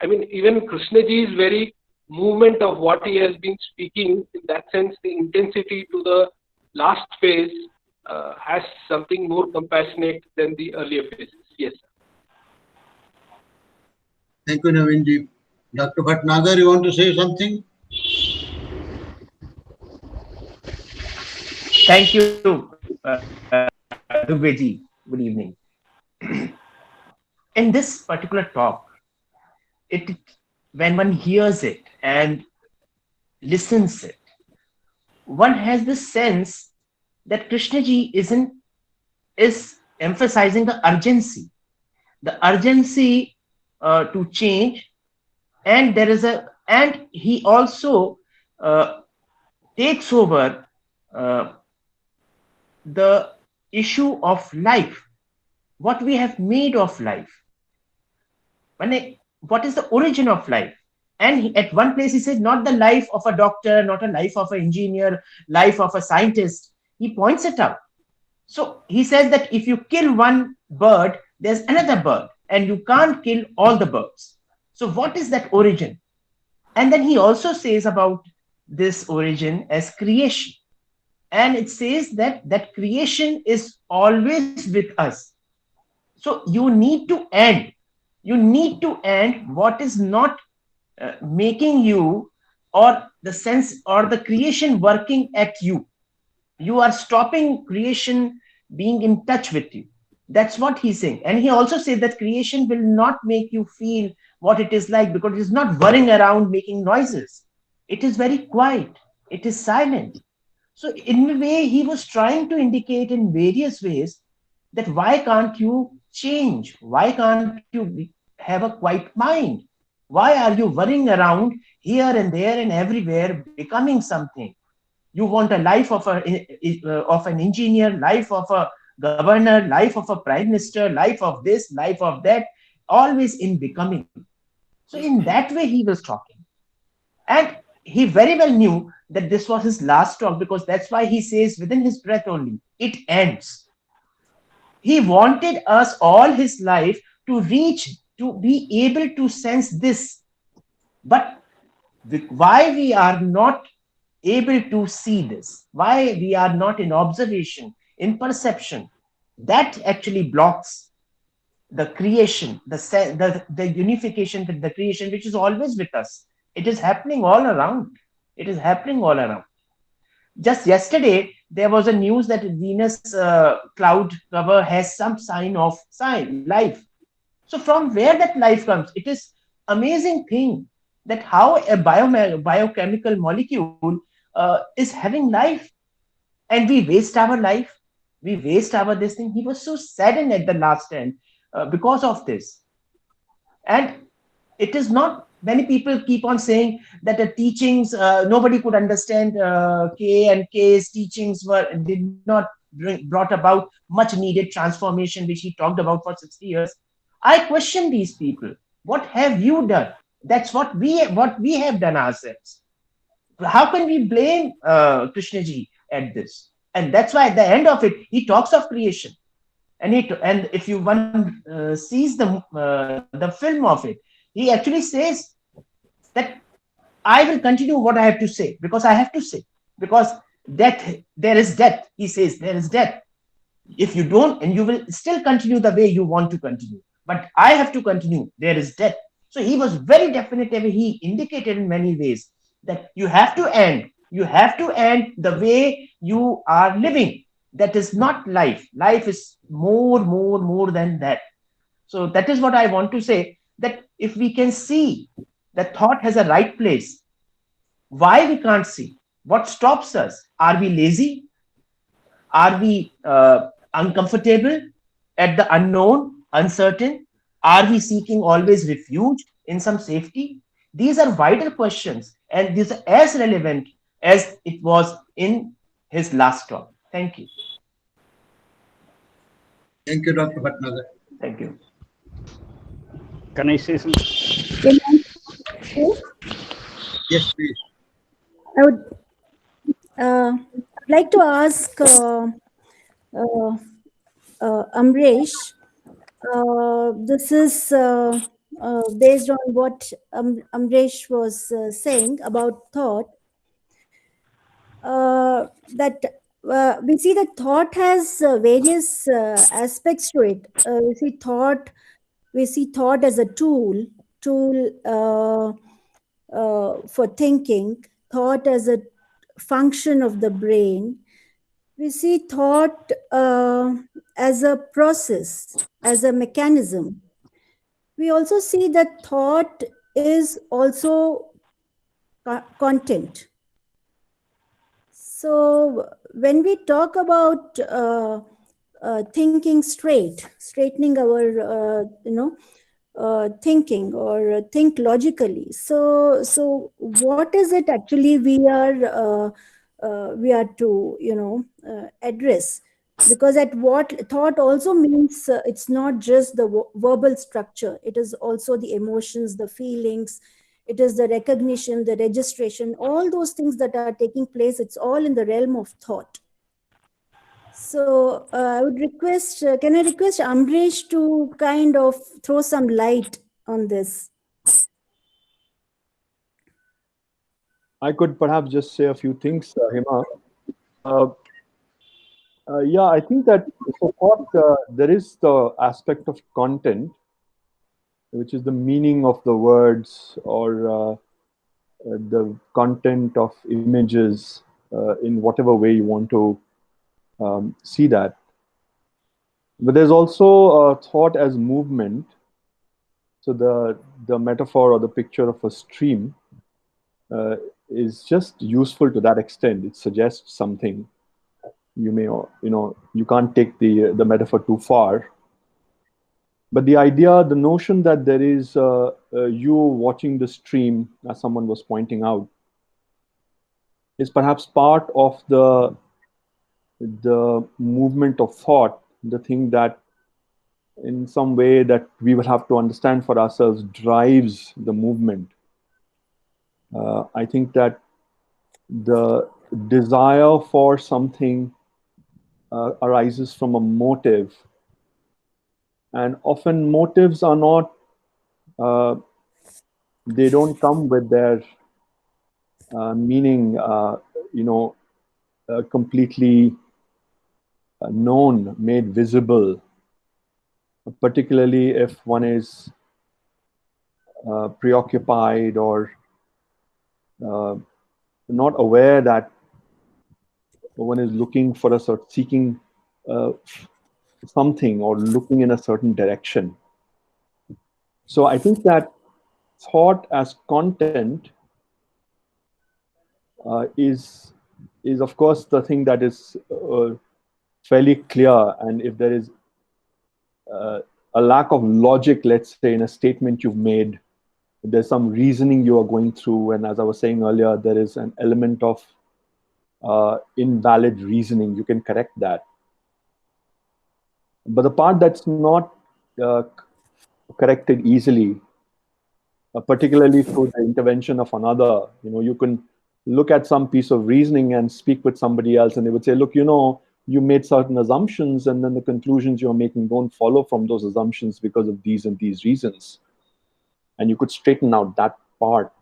S13: even Krishnaji's very movement of what he has been speaking, in that sense, the intensity to the last phase has something more compassionate than the earlier phases. Yes, sir.
S2: Thank you, Navinji. Dr. Bhatnagar, you want to say something?
S14: Thank you, Dubheji. Good evening. In this particular talk, when one hears it and listens it, one has this sense that Krishnaji is emphasizing the urgency to change, and and he also takes over the issue of life, what we have made of life, what is the origin of life. And at one place he says, not the life of a doctor, not a life of an engineer, life of a scientist. He points it out. So he says that if you kill one bird, there's another bird, and you can't kill all the birds. So what is that origin? And then he also says about this origin as creation. And it says that creation is always with us. So you need to end what is not making you, or the sense, or the creation working at you. You are stopping creation being in touch with you. That's what he's saying. And he also said that creation will not make you feel what it is like, because it is not whirring around making noises. It is very quiet. It is silent. So in a way, he was trying to indicate in various ways that why can't you change? Why can't you have a quiet mind? Why are you worrying around here and there and everywhere, becoming something? You want a life of an engineer, life of a governor, life of a prime minister, life of this, life of that, always in becoming. So in that way he was talking. And he very well knew that this was his last talk, because that's why he says within his breath only, it ends. He wanted us all his life to reach, to be able to sense this. But why we are not able to see this, why we are not in observation, in perception, that actually blocks the creation, the unification with the creation, which is always with us. It is happening all around. It is happening all around. Just yesterday, there was a news that Venus cloud cover has some sign life. So from where that life comes, it is amazing thing that how a biochemical molecule is having life, and we waste our life, we waste our this thing. He was so saddened at the last end because of this. And it is not, many people keep on saying that the teachings, nobody could understand K, and K's teachings did not brought about much needed transformation which he talked about for 60 years. I question these people. What have you done? That's what we have done ourselves. How can we blame Krishna ji at this? And that's why at the end of it, he talks of creation. And if you one sees the film of it, he actually says that I will continue what I have to say because I have to say, because there is death. He says there is death. If you don't, and you will still continue the way you want to continue, but I have to continue. There is death. So he was very definitive. He indicated in many ways that you have to end. You have to end the way you are living. That is not life. Life is more than that. So that is what I want to say, that if we can see that thought has a right place, why we can't see? What stops us? Are we lazy? Are we uncomfortable at the unknown, uncertain? Are we seeking always refuge in some safety? These are vital questions, and these are as relevant as it was in his last talk. Thank you.
S2: Thank you, Dr. Bhatnagar.
S14: Thank you.
S15: Can I say something?
S16: Can I say?
S2: Yes, please.
S16: I would like to ask Amresh. This is based on what Amresh was saying about thought. That we see that thought has various aspects to it. We see thought as a tool for thinking, thought as a function of the brain. We see thought as a process, as a mechanism. We also see that thought is also content. So when we talk about thinking straightening our thinking or think logically. So what is it actually we are to address? Because at what thought also means it's not just the verbal structure. It is also the emotions, the feelings. It is the recognition, the registration, all those things that are taking place. It's all in the realm of thought. So I would request, can I request Amresh to kind of throw some light on this?
S1: I could perhaps just say a few things, Hema. Yeah, I think that so thought, there is the aspect of content, which is the meaning of the words or the content of images in whatever way you want to see that. But there's also thought as movement. So the metaphor or the picture of a stream is just useful to that extent. It suggests something. You may, you can't take the metaphor too far. But the idea, the notion that there is you watching the stream, as someone was pointing out, is perhaps part of the movement of thought, the thing that in some way that we will have to understand for ourselves drives the movement. I think that the desire for something arises from a motive. And often motives are not, they don't come with their meaning completely known, made visible, particularly if one is preoccupied or not aware that one is looking for a sort, seeking uh, something or looking in a certain direction. So I think that thought as content is of course the thing that is fairly clear, and if there is a lack of logic, let's say, in a statement you've made, there's some reasoning you are going through, and as I was saying earlier, there is an element of invalid reasoning, you can correct that. But the part that's not uh, corrected easily, particularly through the intervention of another, you can look at some piece of reasoning and speak with somebody else, and they would say, look, you made certain assumptions, and then the conclusions you're making don't follow from those assumptions because of these and these reasons. And you could straighten out that part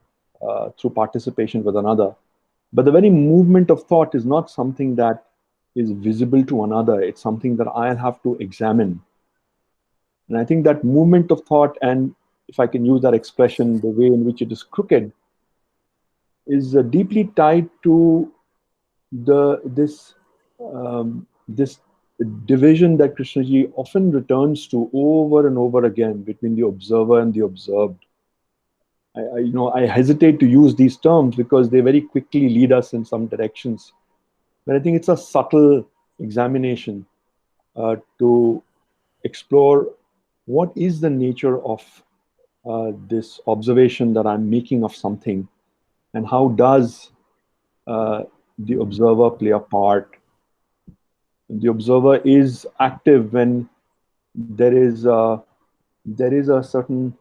S1: through participation with another. But the very movement of thought is not something that is visible to another. It's something that I'll have to examine. And I think that movement of thought, and if I can use that expression, the way in which it is crooked, is deeply tied to this division that Krishnaji often returns to over and over again between the observer and the observed. I hesitate to use these terms because they very quickly lead us in some directions. But I think it's a subtle examination to explore what is the nature of this observation that I'm making of something, and how does the observer play a part. The observer is active when there is a certain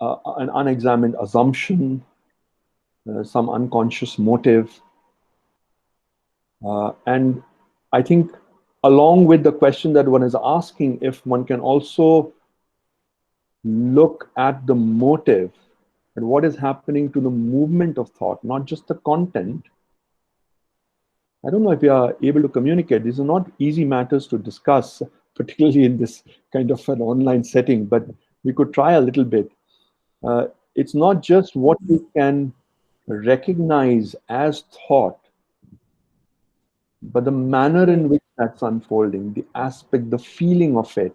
S1: an unexamined assumption, some unconscious motive. And I think along with the question that one is asking, if one can also look at the motive and what is happening to the movement of thought, not just the content. I don't know if you are able to communicate. These are not easy matters to discuss, particularly in this kind of an online setting, but we could try a little bit. It's not just what you can recognize as thought, but the manner in which that's unfolding, the aspect, the feeling of it.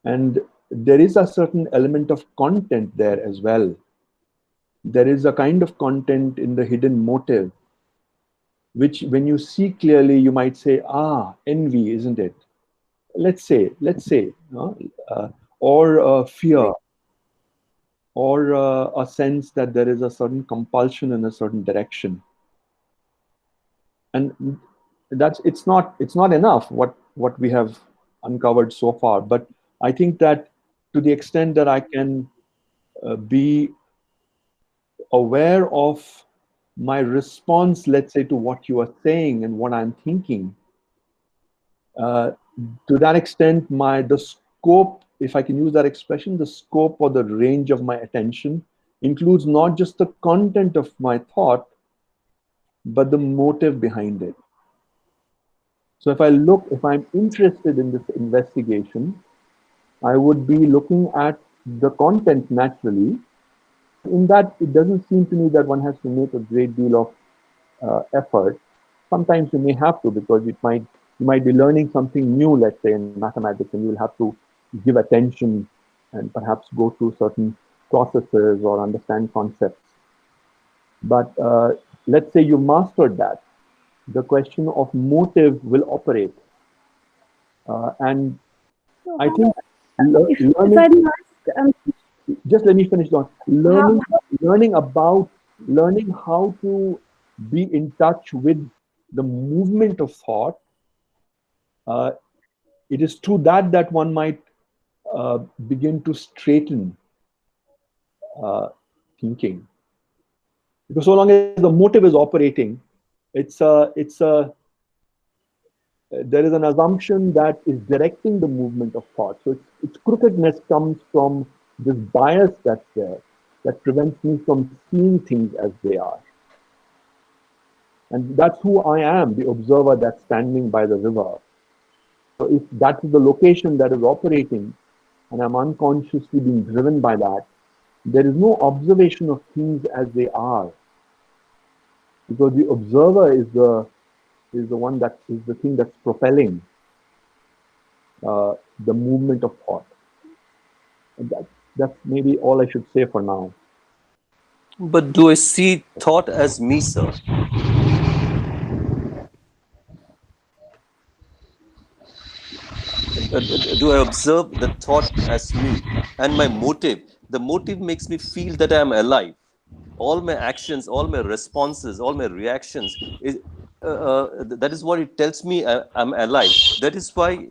S1: And there is a certain element of content there as well. There is a kind of content in the hidden motive, which when you see clearly, you might say, envy, isn't it? Let's say, or fear, or a sense that there is a certain compulsion in a certain direction. And it's not enough what we have uncovered so far. But I think that to the extent that I can be aware of my response, let's say, to what you are saying and what I'm thinking, to that extent, the scope, if I can use that expression, the scope or the range of my attention includes not just the content of my thought, but the motive behind it. So if I'm interested in this investigation, I would be looking at the content naturally. In that, it doesn't seem to me that one has to make a great deal of effort. Sometimes you may have to, because you might be learning something new, let's say in mathematics, and you'll have to give attention and perhaps go through certain processes or understand concepts. But let's say you mastered that. The question of motive will operate. And I think learning, just let me finish on. Learning how to be in touch with the movement of thought. It is through that one might begin to straighten thinking. Because so long as the motive is operating, there is an assumption that is directing the movement of thought. So its crookedness comes from this bias that's there, that prevents me from seeing things as they are. And that's who I am, the observer that's standing by the river. So if that is the location that is operating, and I'm unconsciously being driven by that, there is no observation of things as they are, because the observer is the one that is the thing that's propelling the movement of thought. And that's maybe all I should say for now.
S3: But do I see thought as me, sir? Do I observe the thought as me? And my motive, the motive makes me feel that I am alive. All my actions, all my responses, all my reactions, that is what it tells me I'm alive. That is why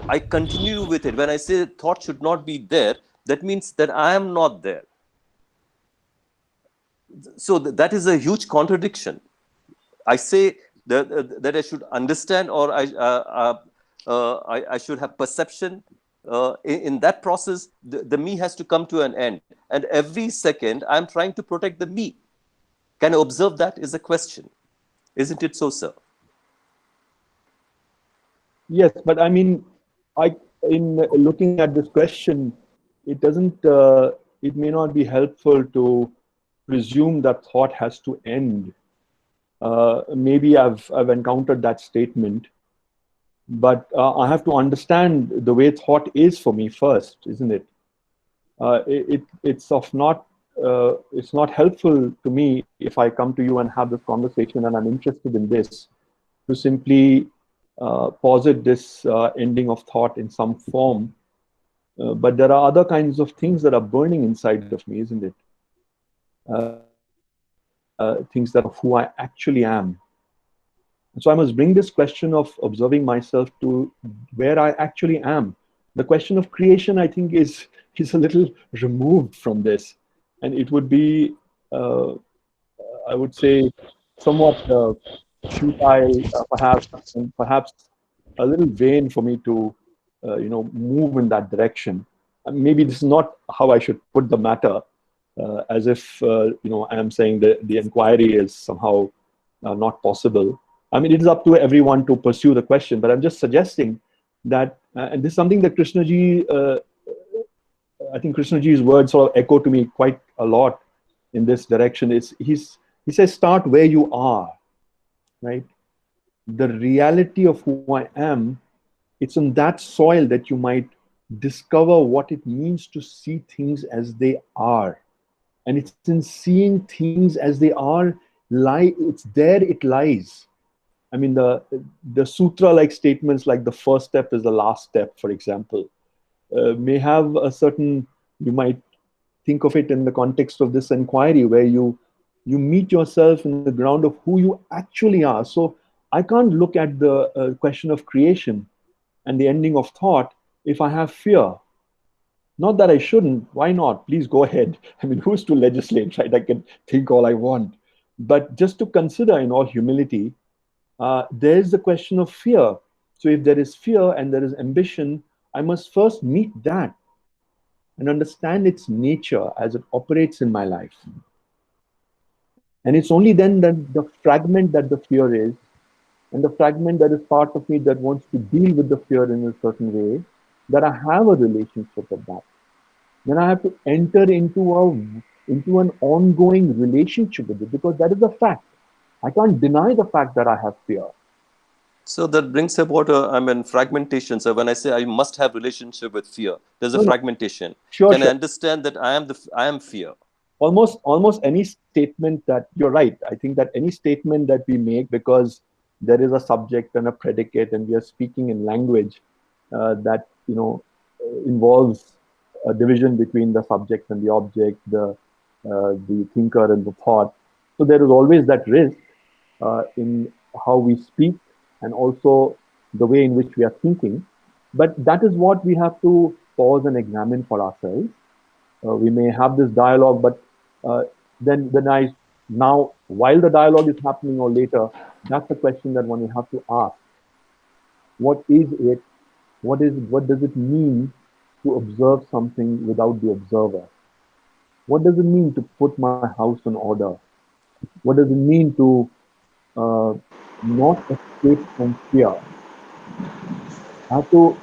S3: I continue with it. When I say thought should not be there, that means that I am not there. So that is a huge contradiction. I say that I should understand, or I should have perception. In that process, the me has to come to an end. And every second, I'm trying to protect the me. Can I observe that is a question. Isn't it so, sir?
S1: Yes, but I mean, in looking at this question, it doesn't. It may not be helpful to presume that thought has to end. Maybe I've encountered that statement, but I have to understand the way thought is for me first, isn't it? It's not helpful to me if I come to you and have this conversation and I'm interested in this, to simply posit this ending of thought in some form. But there are other kinds of things that are burning inside of me, isn't it? Things that of who I actually am. So I must bring this question of observing myself to where I actually am. The question of creation, I think, is a little removed from this, and it would be, I would say, somewhat futile, perhaps, and perhaps a little vain for me to, move in that direction. Maybe this is not how I should put the matter, as if I am saying that the inquiry is somehow not possible. I mean, it is up to everyone to pursue the question, but I'm just suggesting that, and this is something that I think Krishnaji's words sort of echo to me quite a lot in this direction. He says, start where you are, right? The reality of who I am, it's on that soil that you might discover what it means to see things as they are. And it's in seeing things as they are, it's there it lies. I mean, the sutra-like statements like the first step is the last step, for example, may have a certain, you might think of it in the context of this inquiry where you meet yourself in the ground of who you actually are. So I can't look at the question of creation and the ending of thought if I have fear. Not that I shouldn't. Why not? Please go ahead. I mean, who's to legislate, right? I can think all I want. But just to consider in all humility, there is the question of fear. So if there is fear and there is ambition, I must first meet that and understand its nature as it operates in my life. And it's only then that the fragment that the fear is, and the fragment that is part of me that wants to deal with the fear in a certain way, that I have a relationship with that. Then I have to enter into an ongoing relationship with it, because that is a fact. I can't deny the fact that I have fear.
S3: So that brings about fragmentation. So when I say I must have relationship with fear, there's a fragmentation.
S1: Sure,
S3: Can I understand that I am fear?
S1: Almost any statement that, you're right. I think that any statement that we make, because there is a subject and a predicate, and we are speaking in language that involves a division between the subject and the object, the thinker and the thought. So there is always that risk in how we speak, and also the way in which we are thinking. But that is what we have to pause and examine for ourselves. We may have this dialogue, but then now, while the dialogue is happening or later, that's the question that one will have to ask. What is it? What does it mean to observe something without the observer? What does it mean to put my house in order? What does it mean to not escape from fear. I have to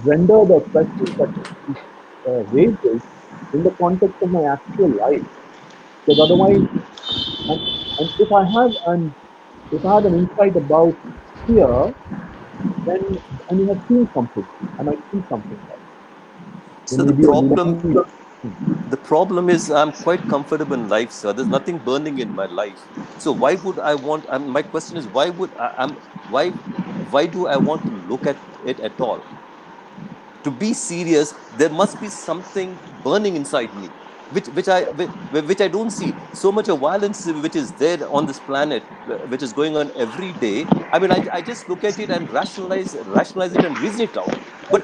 S1: render the questions that he raises in the context of my actual life. Because otherwise, and, and if I have an insight about fear, then I may have seen something. I might see something there. There
S3: So
S1: may
S3: the
S1: be a need.
S3: problem is I'm quite comfortable in life, sir. There's nothing burning in my life. So why would I want? My question is, why would why do I want to look at it at all? To be serious, there must be something burning inside me, which I don't see. So much of violence which is there on this planet, which is going on every day. I mean, I just look at it and rationalize it and reason it out. But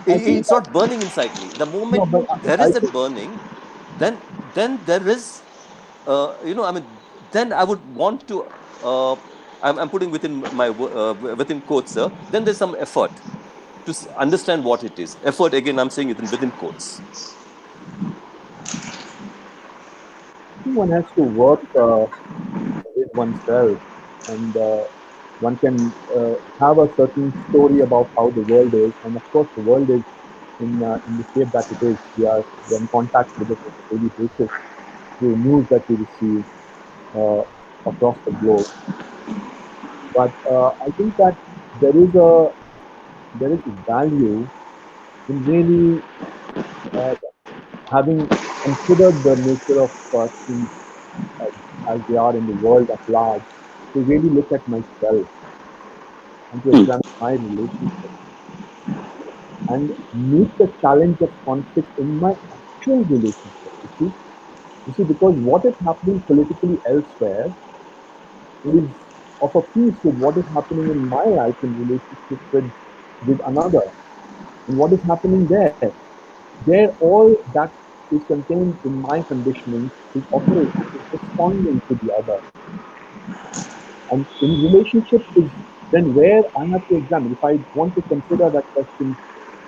S1: I think
S3: it's not burning inside me. The
S1: no,
S3: moment
S1: but
S3: there
S1: I
S3: is that
S1: think
S3: burning, then there is, I mean, then I would want to. I'm putting within within quotes, sir. Then there's some effort to understand what it is. Effort, again, I'm saying it within quotes.
S1: think one has to work with oneself, and one can have a certain story about how the world is, and of course, the world is in the shape that it is. We are in contact with it on a daily basis through news that we receive uh, across the globe. But I think that there is a there is value in really uh, having considered the nature of things as they are in the world at large, to really look at myself and to examine my relationship and meet the challenge of conflict in my actual relationship. Because what is happening politically elsewhere is of a piece with what is happening in my life in relationship with another, and what is happening there. There, all that is contained in my conditioning is operating, is responding to the other. And in relationship is then where I have to examine. If I want to consider that question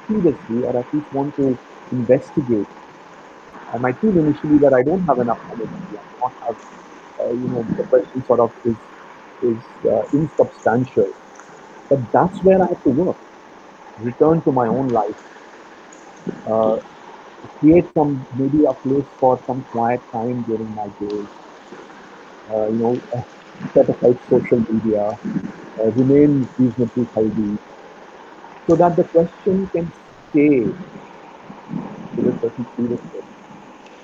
S1: seriously, or at least want to investigate, I might feel initially that I don't have enough energy. I do not have, the question sort of is insubstantial. But that's where I have to work. Return to my own life. Uh, Create maybe a place for some quiet time during my day. Set aside social media. Remain reasonably healthy, so that the question can stay with a certain seriousness,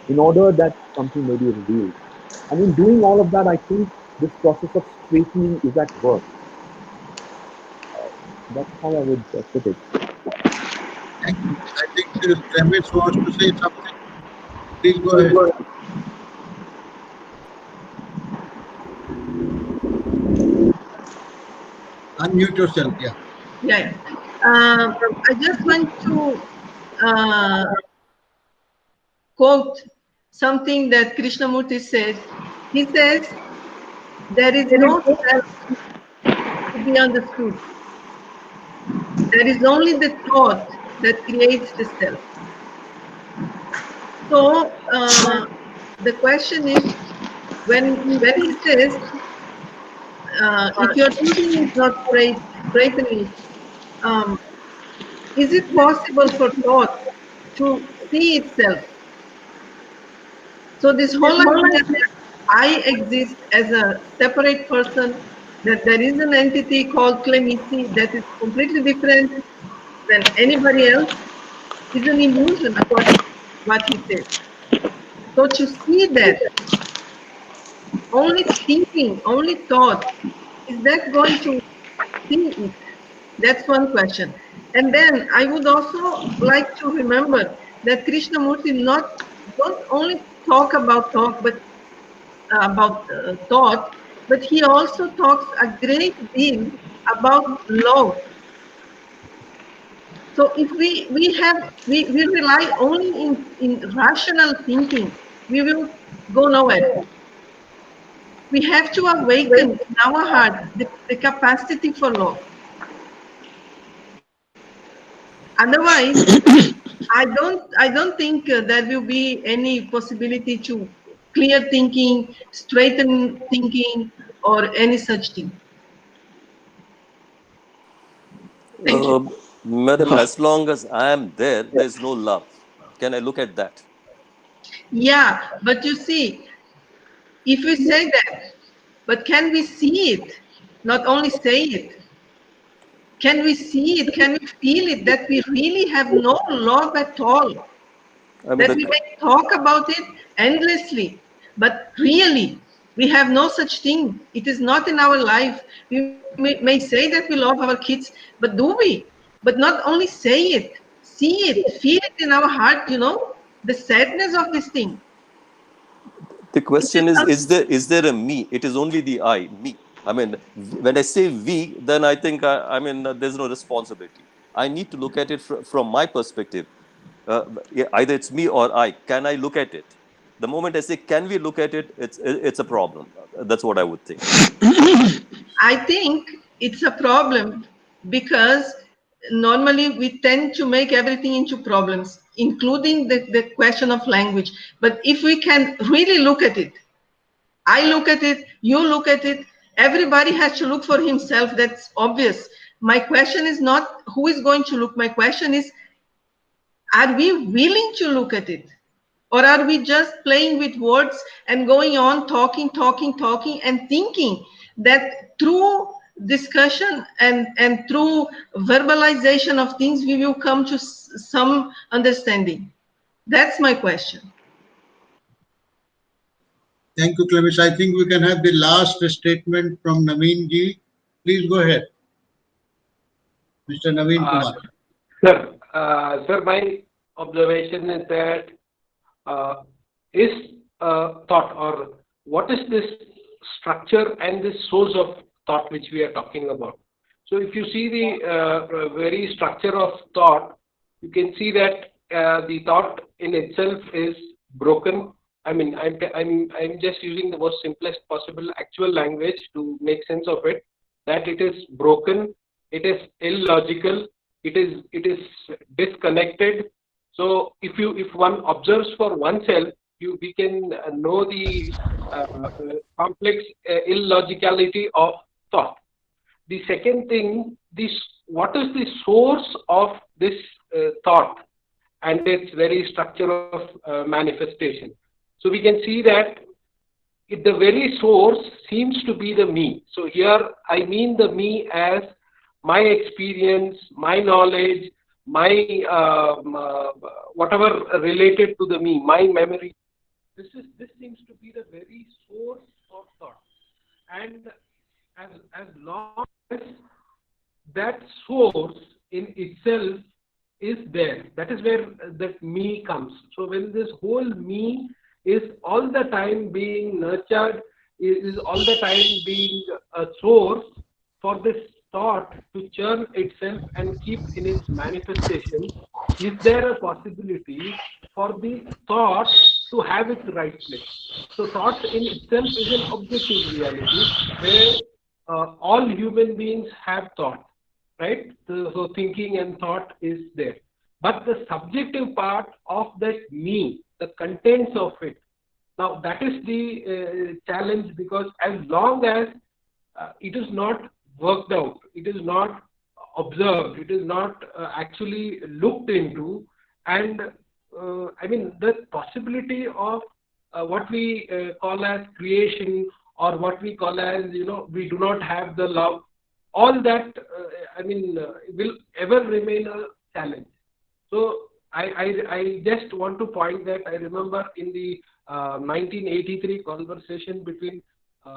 S1: in order that something may be revealed. And in doing all of that, I think this process of straightening is at work. That's how I would put it.
S2: Thank you. I think Ramesh wants to say something. Please go ahead. Unmute yourself, yeah.
S10: Yeah. I just want to uh, quote something that Krishnamurti said. He says, there is no self to be understood. There is only the thought that creates the self. So the question is, when he says, if your thinking is not straightening, um, is it possible for thought to see itself? So this whole idea that I exist as a separate person, that there is an entity called Clemisi that is completely different than anybody else, is an illusion, according to what he says. So to see that, only thinking, only thought, is that going to see it? That's one question. And then I would also like to remember that Krishnamurti don't only talk about talk, but about thought, but he also talks a great deal about love. So if we rely only in rational thinking, we will go nowhere. We have to awaken in our heart the capacity for love. Otherwise, I don't think there will be any possibility to clear thinking, straighten thinking, or any such thing. Thank you.
S3: Madam, as long as I am there, there is no love. Can I look at that?
S10: Yeah, but you see, if we say that, but can we see it? Not only say it. Can we see it? Can we feel it? That we really have no love at all.
S3: I mean,
S10: That we may talk about it endlessly, but really, we have no such thing. It is not in our life. We may say that we love our kids, but do we? But not only say it, see it, feel it in our heart, the sadness of this thing.
S3: the question is there a me? It is only the I, me. I mean, when I say we, then I think, there's no responsibility. I need to look at it from my perspective. Yeah, either it's me or I. Can I look at it? The moment I say, can we look at it, it's a problem. That's what I would think.
S10: I think it's a problem because normally we tend to make everything into problems, including the question of language. But if we can really look at it, I look at it, you look at it, everybody has to look for himself. That's obvious. My question is not who is going to look. My question is, are we willing to look at it? Or are we just playing with words and going on talking, and thinking that through discussion and through verbalization of things, we will come to some understanding? That's my question.
S2: Thank you, Clemis. I think we can have the last statement from Naveen ji. Please go ahead. Mr. Naveen Kumar.
S13: Sir, my observation is that is thought, or what is this structure and this source of thought which we are talking about? So if you see the very structure of thought, you can see that the thought in itself is broken. I mean, I'm just using the most simplest possible actual language to make sense of it. That it is broken, it is illogical, it is disconnected. So if one observes for oneself, we can know the complex illogicality of thought. The second thing, what is the source of this thought and its very structure of manifestation? So we can see that the very source seems to be the me. So here I mean the me as my experience, my knowledge, my whatever related to the me, my memory. This seems to be the very source of thought. And as long as that source in itself is there, that is where that me comes. So when this whole me is all the time being nurtured, is all the time being a source for this thought to churn itself and keep in its manifestation, is there a possibility for the thought to have its right place? So thought in itself is an objective reality where all human beings have thought, right? So thinking and thought is there. But the subjective part of that me, the contents of it, now that is the challenge, because as long as it is not worked out, it is not observed, it is not actually looked into, and the possibility of what we call as creation, or what we call as, we do not have the love, all that, will ever remain a challenge. So I just want to point that I remember in the 1983 conversation between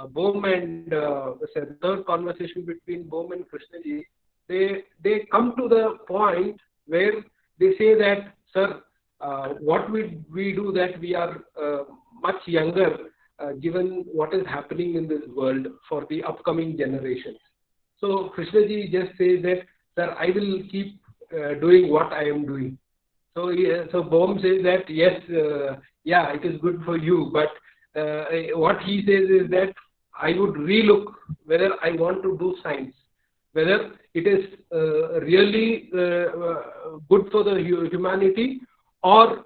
S13: Bohm and the third conversation between Bohm and Krishnaji, they come to the point where they say that, sir, what we do that we are much younger, given what is happening in this world for the upcoming generations. So Krishnaji just says that, sir, I will keep doing what I am doing. So Bohm says that, yes, yeah, it is good for you, but what he says is that I would relook whether I want to do science, whether it is really good for the humanity, or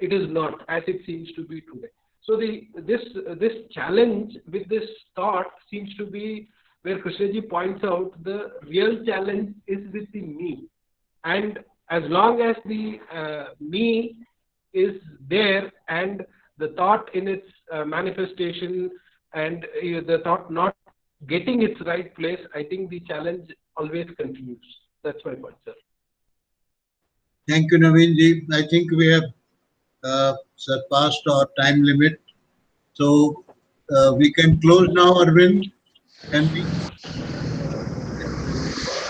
S13: it is not, as it seems to be today. So this challenge with this thought seems to be where Krishnaji points out the real challenge is with the me. And as long as the me is there and the thought in its manifestation and the thought not getting its right place, I think the challenge always continues. That's my point, sir.
S2: Thank you, Naveen. I think we have surpassed our time limit. So we can close now, Arvind. Can we?